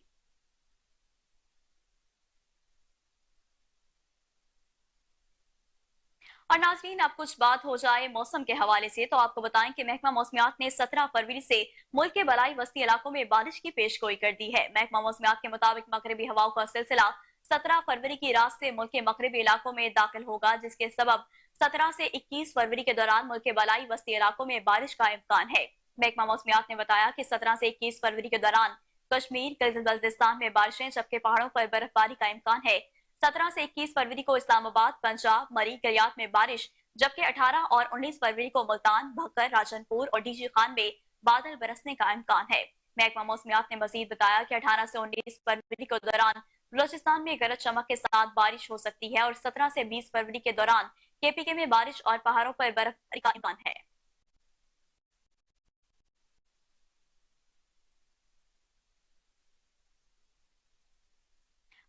اور ناظرین، اب کچھ بات ہو جائے موسم کے حوالے سے تو آپ کو بتائیں کہ محکمہ موسمیات نے 17 فروری سے ملک کے بلائی وسطی علاقوں میں بارش کی پیش گوئی کر دی ہے. محکمہ موسمیات کے مطابق مغربی ہواؤں کا سلسلہ 17 فروری کی رات سے ملک کے مغربی علاقوں میں داخل ہوگا، جس کے سبب 17 سے 21 فروری کے دوران ملک کے بلائی وسطی علاقوں میں بارش کا امکان ہے. محکمہ موسمیات نے بتایا کہ 17 سے 21 فروری کے دوران کشمیر، گلگت بلتستان میں بارشیں جبکہ پہاڑوں پر برف باری کا امکان ہے. 17 سے 21 فروری کو اسلام آباد، پنجاب، مری، گریات میں بارش، جبکہ 18 اور 19 فروری کو ملتان، بھکر، راجن پور اور ڈی جی خان میں بادل برسنے کا امکان ہے. محکمہ موسمیات نے مزید بتایا کہ 18 سے 19 فروری کے دوران بلوچستان میں گرج چمک کے ساتھ بارش ہو سکتی ہے اور 17 سے 20 فروری کے دوران کے پی کے میں بارش اور پہاڑوں پر برف باری کا امکان ہے.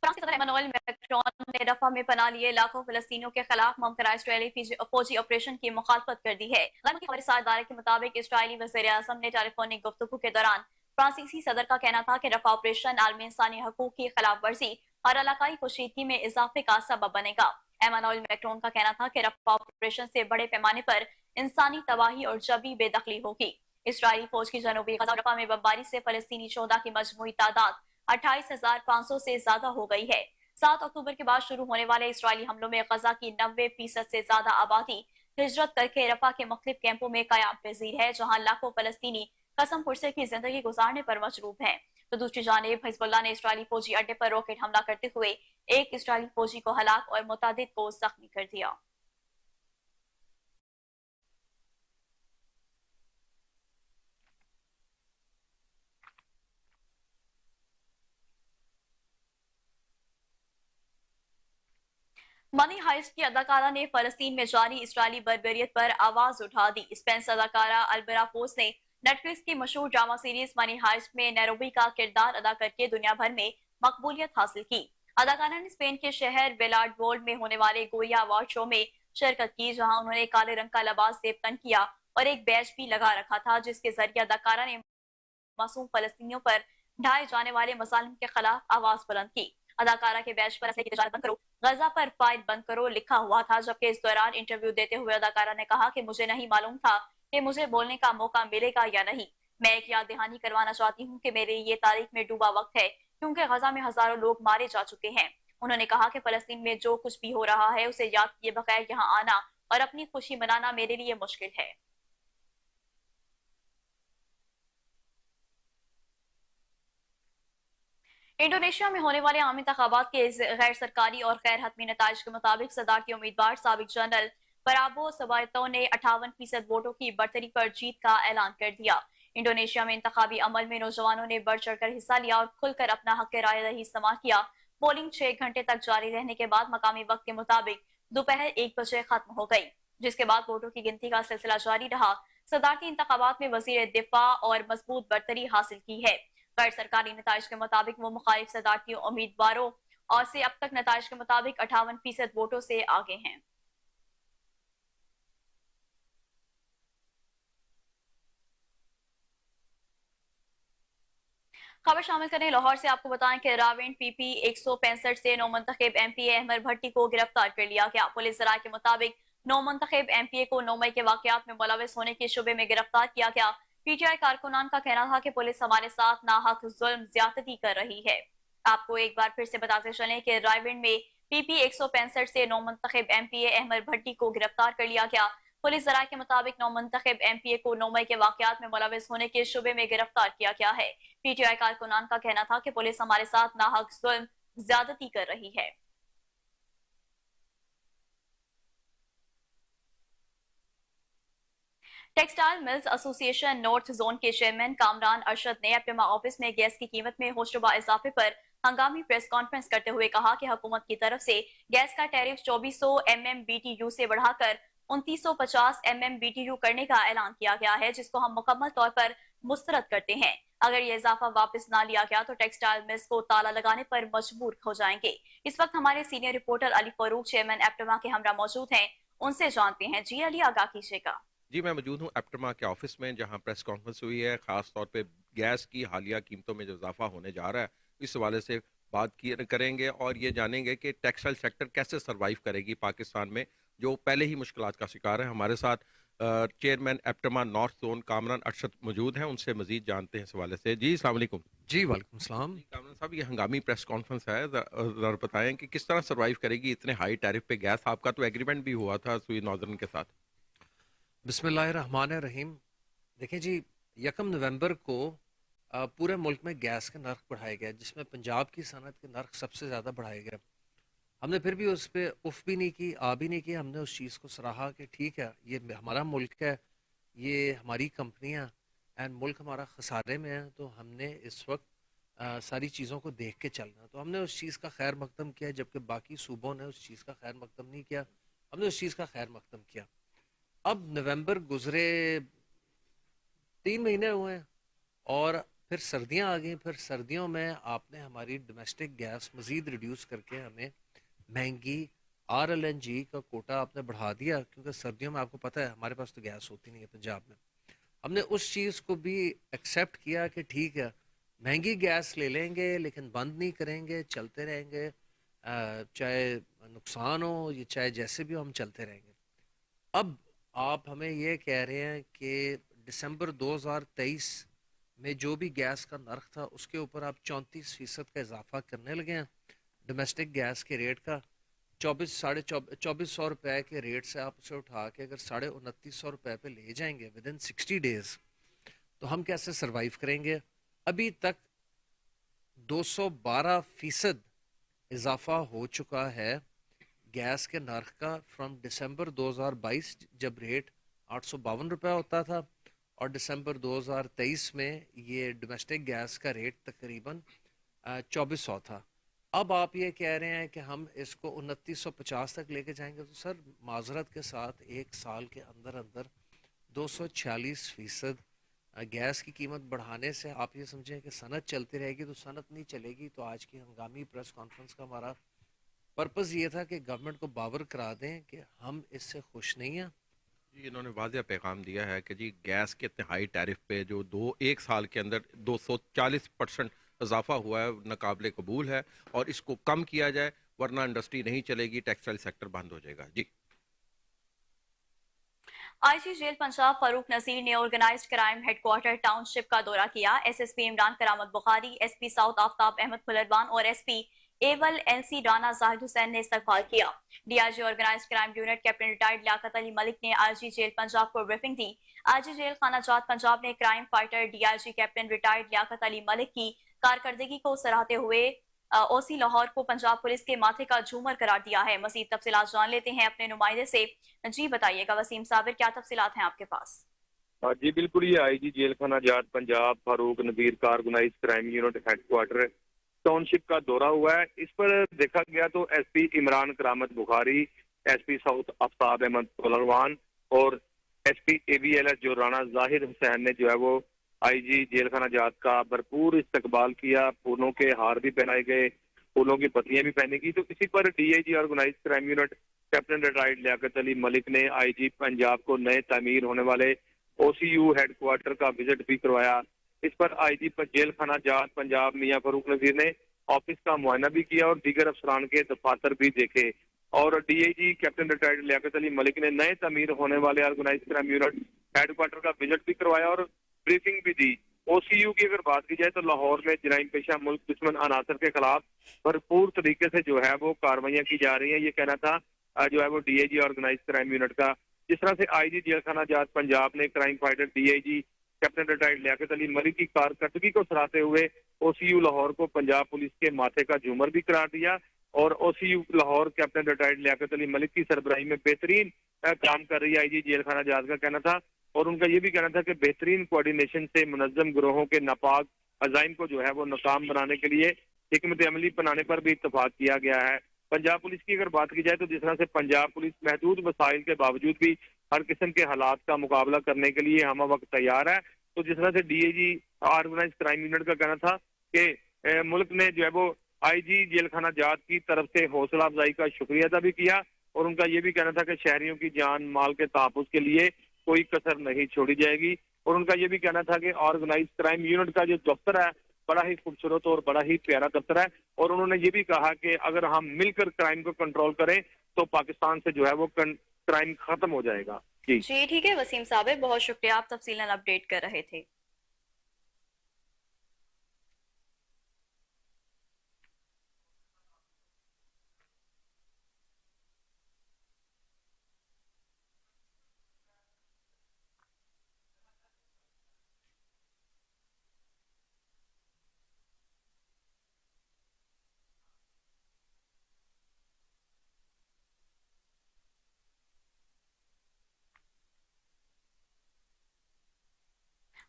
فرانس کے صدر ایمانوئل میکرون نے رفح میں پناہ لیے لاکھوں فلسطینیوں کے خلاف ممکنہ اسرائیلی فوجی آپریشن کی مخالفت کر دی ہے. غیر ملکی خبری ادارے کے مطابق اسرائیلی وزیر اعظم نے ٹیلی فونک گفتگو کے دوران فرانسیسی صدر کا کہنا تھا کہ رفح آپریشن عالمی انسانی حقوق کی خلاف ورزی اور علاقائی کشیدگی میں اضافے کا سبب بنے گا. ایمانوئل میکرون کا کہنا تھا کہ رفح آپریشن سے بڑے پیمانے پر انسانی تباہی اور جبری بے دخلی ہوگی. اسرائیلی فوج کی جنوبی غزہ رفح میں بمباری سے فلسطینی شہداء کی مجموعی تعداد 28,500 سے زیادہ ہو گئی ہے. 7 अक्टूबर के बाद शुरू होने वाले इसराइली हमलों में गजा की 90% से ज्यादा आबादी हिजरत करके रफा के मुख्तलिफ कैंपों में कयाम पजीर है, जहां लाखों फलस्तीनी कसम पुरसे की जिंदगी गुजारने पर मजरूब हैं। तो दूसरी जानिब हिजबुल्लाह ने इसराइली फौजी अड्डे पर रॉकेट हमला करते हुए एक इसराइली फौजी को हलाक और मुतादिद को जख्मी कर दिया। मनी हाइस्ट की अदाकारा ने फलस्तीन में जारी इसराइली बर्बरियत पर आवाज उठा दी। स्पेनिश अदाकारा अल्बरा फोस ने नेटफ्लिक्स की मशहूर ड्रामा सीरीज मनी हाइस्ट में नैरोबी का किरदार अदा करके दुनिया भर में मकबूलियत हासिल की। अदाकारा ने स्पेन के शहर वेलाडोलिड में होने वाले गोया अवार्ड शो में शिरकत की, जहां उन्होंने काले रंग का लिबास जेब तन किया और एक बैज भी लगा रखा था, जिसके जरिए अदाकारा ने मासूम फलस्तीनियों पर ढाए जाने वाले मसालिम के खिलाफ आवाज बुलंद की। अदाकारा के बैच पर असले की तजारत बंद करो, गजा पर फाइल बंद करो लिखा हुआ था, जबकि इस दौरान इंटरव्यू देते हुए अदाकारा ने कहा कि मुझे नहीं मालूम था कि मुझे बोलने का मौका मिलेगा या नहीं। मैं एक याद दहानी करवाना चाहती हूँ कि मेरे ये तारीख में डूबा वक्त है, क्योंकि गजा में हजारों लोग मारे जा चुके हैं। उन्होंने कहा कि फलस्तीन में जो कुछ भी हो रहा है उसे याद किए बगैर यहाँ आना और अपनी खुशी मनाना मेरे लिए मुश्किल है। इंडोनेशिया में होने वाले आम इंतखाबात के गैर सरकारी और गैर हतमी नताइज के मुताबिक सदारती उम्मीदवार साबिक जनरल पराबो सबायतो ने 58% वोटों की बढ़तरी पर जीत का ऐलान कर दिया। इंडोनेशिया में इंतखाबी अमल में नौजवानों ने बढ़ चढ़कर हिस्सा लिया और खुलकर अपना हक राय दही इस्तेमाल किया। पोलिंग 6 घंटे तक जारी रहने के बाद मकामी वक्त के मुताबिक दोपहर 1 बजे खत्म हो गई, जिसके बाद वोटों की गिनती का सिलसिला जारी रहा। सदारती इंतखाबात में वजीर दिफा और मजबूत बढ़तरी हासिल की है। गैर सरकारी नताइज के मुताबिक वो मुखालिफ सदारती उम्मीदवारों और से अब तक नताइज के मुताबिक 58% वोटों से आगे हैं। खबर शामिल करें लाहौर से। आपको बताएं कि रावेंड पीपी 165 से नौमंतखब एमपीए अहमद भट्टी को गिरफ्तार कर लिया गया। पुलिस जराये के मुताबिक नौमंतखब एमपीए को 9 मई के वाकयात में मुलविस होने के शुबे में गिरफ्तार किया गया। पीटीआई कारकुनान का कहना था कि पुलिस हमारे साथ नाहक जुल्म ज्यादती कर रही है। आपको एक बार फिर से बताते चलें कि रायविंड में पीपी 165 से नौमंतखब एमपीए अहमद भट्टी को गिरफ्तार कर लिया गया। पुलिस जराये के मुताबिक नौमंतखब एमपीए को 9 मई के वाकयात में मुलविस होने के शुबे में गिरफ्तार किया गया है। पीटीआई कारकुनान का कहना था कि पुलिस हमारे साथ नाहक जुल्म ज्यादती कर रही है। Textile mills association north zone के चेयरमैन कामरान अरशद ने एप्टेमा ऑफिस में गैस की कीमत में होशरुबा इजाफे पर हंगामी प्रेस कॉन्फ्रेंस करते हुए कहा कि हुकूमत की तरफ से गैस का टैरिफ 2400 MMBTU से बढ़ाकर 2950 MMBTU करने का ऐलान किया गया है, जिसको हम मुकम्मल तौर पर मुस्तरद करते हैं। अगर ये इजाफा वापस ना लिया गया तो टेक्सटाइल मिल्स को ताला लगाने पर मजबूर हो जाएंगे। इस वक्त हमारे senior reporter Ali Farooq chairman APTMA के हमरा मौजूद हैं, उनसे जानते हैं। जी अली, आगाह कीजिएगा। जी, मैं मौजूद हूँ एप्टमा के ऑफिस में, जहाँ प्रेस कॉन्फ्रेंस हुई है। ख़ास तौर पे गैस की हालिया कीमतों में जो इजाफा होने जा रहा है, इस हवाले से करेंगे और ये जानेंगे कि टेक्सटाइल सेक्टर कैसे सर्वाइव करेगी पाकिस्तान में, जो पहले ही मुश्किलात का शिकार है। हमारे साथ chairman एप्टमा north zone Kamran Arshad मौजूद हैं, उनसे मजीद जानते हैं इस हवाले से। जी, अस्सलाम वालेकुम। जी, वालेकुम सलाम। जी कामरान साहब, ये हंगामी प्रेस कॉन्फ्रेंस है, ज़रा बताएं कि किस तरह सर्वाइव करेगी इतने हाई टैरिफ पे गैस। आपका तो एग्रीमेंट भी हुआ था सुई नॉर्दर्न के साथ। बिस्मिल्लाहिर्रहमानिर्रहीम। देखिए जी, 1 नवंबर को पूरे मुल्क में गैस के नर्क बढ़ाए गए, जिसमें पंजाब की सनत के नर्क सबसे ज़्यादा बढ़ाए गए। हमने फिर भी उस पर उफ भी नहीं की, आ भी नहीं की। हमने उस चीज़ को सराहा कि ठीक है, ये हमारा मुल्क है, ये हमारी कंपनियाँ एंड मुल्क हमारा खसारे में है, तो हमने इस वक्त सारी चीज़ों को देख के चलना। तो हमने उस चीज़ का खैर मकदम किया, जबकि बाकी सूबों ने उस चीज़ का खैर मकदम नहीं किया। हमने उस चीज़ का खैर मकदम किया। अब नवंबर गुजरे, 3 महीने हुए हैं और फिर सर्दियां आ गई। फिर सर्दियों में आपने हमारी डोमेस्टिक गैस मज़ीद रिड्यूस करके हमें महंगी RLNG का कोटा आपने बढ़ा दिया, क्योंकि सर्दियों में आपको पता है हमारे पास तो गैस होती नहीं है पंजाब में। हमने उस चीज़ को भी एक्सेप्ट किया कि ठीक है, महंगी गैस ले लेंगे लेकिन बंद नहीं करेंगे, चलते रहेंगे, चाहे नुकसान हो या चाहे जैसे भी हो, हम चलते रहेंगे। अब आप हमें ये कह रहे हैं कि दिसंबर 2023 में जो भी गैस का नर्ख था उसके ऊपर आप 34% का इजाफा करने लगे हैं, डोमेस्टिक गैस के रेट का 2400 रुपए के रेट से आप उसे उठा के अगर 2950 रुपए पे ले जाएंगे विद इन 60 डेज, तो हम कैसे सरवाइव करेंगे? अभी तक 212% इजाफा हो चुका है गैस के नर्ख का फ्रॉम दिसंबर 2022 जब रेट 852 रुपये होता था, और दिसंबर 2023 में ये डोमेस्टिक गैस का रेट तकरीबन 2400 था। अब आप ये कह रहे हैं कि हम इसको 2950 तक लेके जाएंगे, तो सर माजरत के साथ एक साल के अंदर अंदर 246% गैस की कीमत बढ़ाने से आप ये समझें कि सनत चलती रहेगी, तो सनत नहीं चलेगी। तो आज की हंगामी प्रेस कॉन्फ्रेंस का हमारा पर्पज़ ये था कि गवर्नमेंट को बावर करा दें कि हम इससे खुश नहीं हैं। जी, इन्होंने वाज़ेह पैगाम दिया है कि जी गैस के इतने हाई टैरिफ पे जो एक साल के अंदर 240% इजाफा हुआ है नाकाबिले कबूल है, और इसको कम किया जाए वरना इंडस्ट्री नहीं चलेगी, टेक्सटाइल सेक्टर बंद हो जाएगा। जी, आईजी जेल पंजाब फारूक नजीर ने ऑर्गेनाइज्ड क्राइम हेडक्वार्टर टाउनशिप का दौरा किया। SSP Imran Karamat Bukhari, SP south Aftab Ahmed खुलरवान और SP AVLS Rana Zahid Hussain ने इस्तकबाल किया। DIG organised crime unit captain retired Liaquat Ali Malik ने आईजी जेल पंजाब को ब्रीफिंग दी। आईजी जेल खाना जात पंजाब ने crime fighter DIG captain retired Liaquat Ali Malik की कारकर्दगी को सराहते हुए ओसी लाहौर को पंजाब पुलिस के माथे का झूमर करार दिया है। मजीद तफसीलात जान लेते हैं अपने नुमाइंदे से। जी बताइएगा वसीम साबिर, क्या तफसीलात हैं आपके पास? जी बिल्कुल, ये आईजी जेल खाना जाट पंजाब फारूक नदीर का organise crime unit headquarter township का दौरा हुआ है। इस पर देखा गया तो SP Imran Karamat Bukhari, SP south Aftab Ahmed कोलरवान और एसपी एवीएलएस जो राना जाहिर हुसैन ने जो है वो आईजी जेल खाना जाट का भरपूर इस्तकबाल किया। फूलों के हार भी पहनाए गए, फूलों की पत्तियां भी पहनी गई। तो इसी पर DIG organise crime unit captain retired Liaquat Ali Malik ने आईजी पंजाब को नए तामीर होने वाले ओसीयू हेडक्वार्टर का विजिट भी करवाया। इस पर आईजी जेल खाना जाट पंजाब मियां फरूक नजीर ने ऑफिस का मुआयना भी किया और दीगर अफसरान के दफातर भी देखे। और DIG captain retired Liaquat Ali Malik ने नए तमीर होने वाले ऑर्गेनाइज क्राइम यूनिट हेडक्वार्टर का विजिट भी करवाया और ब्रीफिंग भी दी। ओसीयू की अगर बात की जाए तो लाहौर में जराइम पेशा मुल्क दुश्मन अनासर के खिलाफ भरपूर तरीके से जो है वो कार्रवाइयां की जा रही हैं। ये कहना था जो है वो डीआईजी ऑर्गेनाइज क्राइम यूनिट का। जिस तरह से आईजी जेल खाना जात पंजाब ने crime fighter DIG captain retired Liaquat Ali Malik की कारकर्दगी को सराहते हुए ओसीयू लाहौर को पंजाब पुलिस के माथे का झूमर भी करार दिया। और ओसीयू लाहौर कैप्टन रिटायर्ड लियाकत अली मलिक की सरबराही में बेहतरीन काम कर रही है आईजी जेल खाना जात का कहना था। और उनका ये भी कहना था कि बेहतरीन कोऑर्डिनेशन से मुनज्जम गिरोहों के नापाक अजाइम को जो है वो नाकाम बनाने के लिए हिकमत अमली बनाने पर भी इत्तफाक किया गया है। पंजाब पुलिस की अगर बात की जाए तो जिस तरह से पंजाब पुलिस महदूद वसाइल के बावजूद भी हर किस्म के हालात का मुकाबला करने के लिए हम वक्त तैयार है, तो जिस तरह से डीआईजी ऑर्गेनाइज क्राइम यूनिट का कहना था कि मुल्क ने जो है वो आईजी जेल खाना जात की तरफ से हौसला अफजाई का शुक्रिया अदा भी किया। और उनका ये भी कहना था कि शहरियों की जान माल के तहफ़्फ़ुज़ के लिए कोई कसर नहीं छोड़ी जाएगी। और उनका ये भी कहना था कि ऑर्गेनाइज क्राइम यूनिट का जो दफ्तर है बड़ा ही खूबसूरत और बड़ा ही प्यारा दफ्तर है। और उन्होंने ये भी कहा कि अगर हम मिलकर क्राइम को कंट्रोल करें तो पाकिस्तान से जो है वो क्राइम खत्म हो जाएगा। जी ठीक है वसीम साबिर, बहुत शुक्रिया, आप तफसीलन अपडेट कर रहे थे।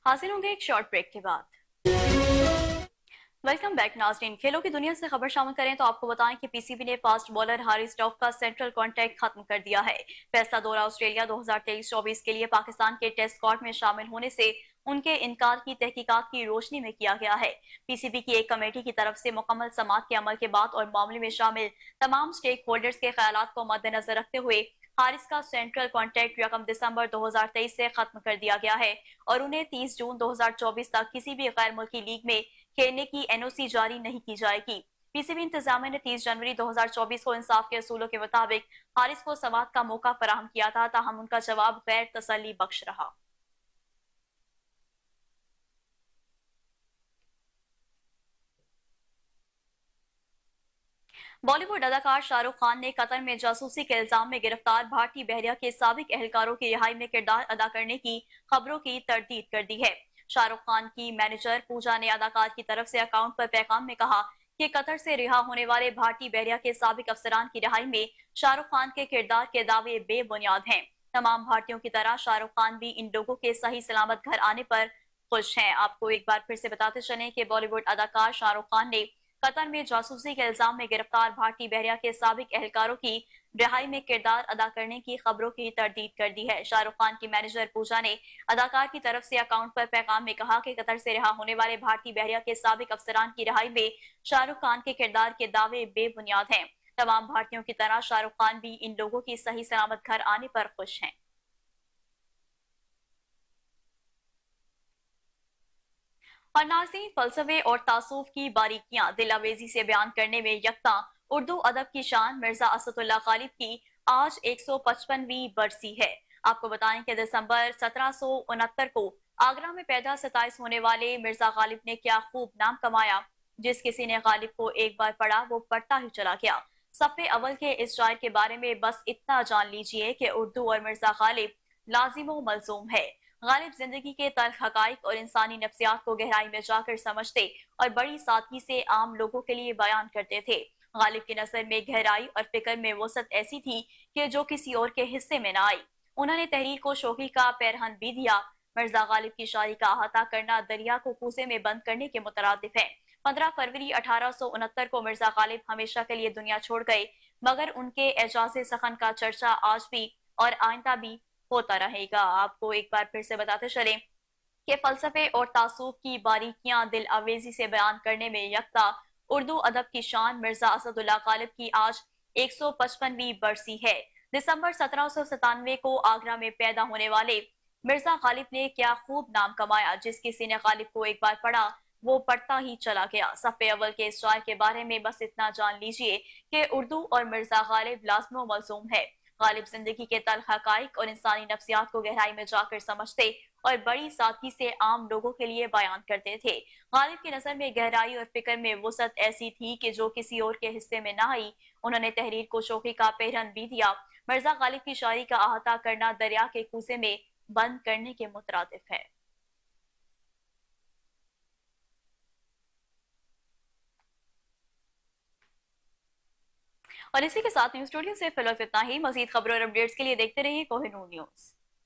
हाजिर होंगे एक शॉर्ट ब्रेक के बाद। वेलकम बैक नाज़रीन। खेलों की दुनिया से खबर शामिल करें तो आपको बताएं कि पीसीबी ने फास्ट बॉलर हारिस रऊफ का सेंट्रल कॉन्ट्रैक्ट खत्म कर दिया है। फैसला दौरा ऑस्ट्रेलिया 2023-24 के लिए पाकिस्तान के टेस्ट स्क्वाड में शामिल होने से उनके इनकार की तहकीकात की रोशनी में किया गया है। पीसीबी की एक कमेटी की तरफ से मुकम्मल समाअत के अमल के बाद और मामले में शामिल तमाम स्टेक होल्डर्स के ख्यालात को मद्देनजर रखते हुए हारिस का सेंट्रल कॉन्ट्रैक्ट 1 दिसंबर 2023 से खत्म कर दिया गया है और उन्हें 30 जून 2024 तक किसी भी गैर मुल्की लीग में खेलने की एनओसी जारी नहीं की जाएगी। पीसीबी इंतजामिया ने 30 जनवरी 2024 को इंसाफ के असूलों के मुताबिक हारिस को समाअत का मौका फराहम किया था, ताहम उनका जवाब गैर तसल्ली बख्श रहा। बॉलीवुड अदाकार शाहरुख खान ने कतर में जासूसी के इल्जाम में गिरफ्तार भारतीय बहरिया के साबिक एहलकारों की रिहाई में किरदार अदा करने की खबरों की तरदीद कर दी है। शाहरुख खान की मैनेजर पूजा ने अदाकार की तरफ से अकाउंट पर पैगाम में कहा कि कतर से रिहा होने वाले भारतीय बहरिया के साबिक अफसरान की रिहाई में शाहरुख खान के किरदार के दावे बेबुनियाद हैं। तमाम भारतीयों की तरह शाहरुख खान भी इन लोगों के सही सलामत घर आने पर खुश हैं। आपको एक बार फिर से बताते चलें कि बॉलीवुड अदाकार शाहरुख खान ने कतर में जासूसी के इल्जाम में गिरफ्तार भारतीय बहरिया के साबिक एहलकारों की रिहाई में किरदार अदा करने की खबरों की तरदीद कर दी है। शाहरुख खान की मैनेजर पूजा ने अदाकार की तरफ से अकाउंट पर पैगाम में कहा कि कतर से रिहा होने वाले भारतीय बहरिया के साबिक अफसरान की रिहाई में शाहरुख खान के किरदार के दावे बेबुनियाद हैं। तमाम भारतीयों की तरह शाहरुख खान भी इन लोगों की सही सलामत घर आने पर खुश हैं। और नाज़रीन, फलसफे और तासुफ की बारीकियां दिल आवेजी से बयान करने में यकता उर्दू अदब की शान मिर्जा असदुल्ला गालिब की आज 155वीं बरसी है। आपको बताएं कि दिसंबर 1769 को आगरा में पैदा 27 होने वाले मिर्जा गालिब ने क्या खूब नाम कमाया। जिस किसी ने गालिब को एक बार पढ़ा वो पढ़ता ही चला गया। सफ़े अव्वल के इस शायर के बारे में बस इतना जान लीजिए कि उर्दू और मिर्जा गालिब लाजिमो मलजूम है। गालिब जिंदगी के तल्ख हकाइक और इंसानी नफ्सियात को गहराई में जाकर समझते और बड़ी सादगी से आम लोगों के लिए बयान करते थे। गालिब की नज़र में गहराई और फिक्र में वसअत ऐसी थी कि जो किसी और के हिस्से में न आई। उन्होंने तहरीर को शोखी का पैरहन भी दिया। मिर्जा गालिब की शायरी का अहाता करना दरिया को कूजे में बंद करने के मुतरादिफ है। 15 फरवरी 1869 को मिर्जा गालिब हमेशा के लिए दुनिया छोड़ गए, मगर उनके एजाज सखन का चर्चा आज भी और आइंदा भी होता रहेगा। आपको एक बार फिर से बताते चलें कि फलसफे और तासुफ की बारीकियां दिल आवेजी से बयान करने में यकता उर्दू अदब की शान मिर्जा असदुल्ला गालिब की आज 155वीं बरसी है। दिसंबर 1797 को आगरा में पैदा होने वाले मिर्जा गालिब ने क्या खूब नाम कमाया। जिस किसी ने गालिब को एक बार पढ़ा वो पढ़ता ही चला गया। सफ़े अव्वल के इस शायर के बारे में बस इतना जान लीजिए कि उर्दू और मिर्जा गालिब लाज़िम मलज़ूम है। गालिब जिंदगी के तल्ख हकाइक और इंसानी नफ्सियात को गहराई में जाकर समझते और बड़ी सादगी से आम लोगों के लिए बयान करते थे। गालिब की नज़र में गहराई और फिक्र में वसअत ऐसी थी कि जो किसी और के हिस्से में न आई। उन्होंने तहरीर को शोखी का पैरहन भी दिया। मिर्जा गालिब की शायरी का अहाता करना दरिया के कूजे में बंद करने के मुतरादिफ है। और इसी के साथ न्यूज स्टूडियो से फिलहाल इतना ही। मजीद खबरों और अपडेट्स के लिए देखते रहिए कोहिनूर न्यूज।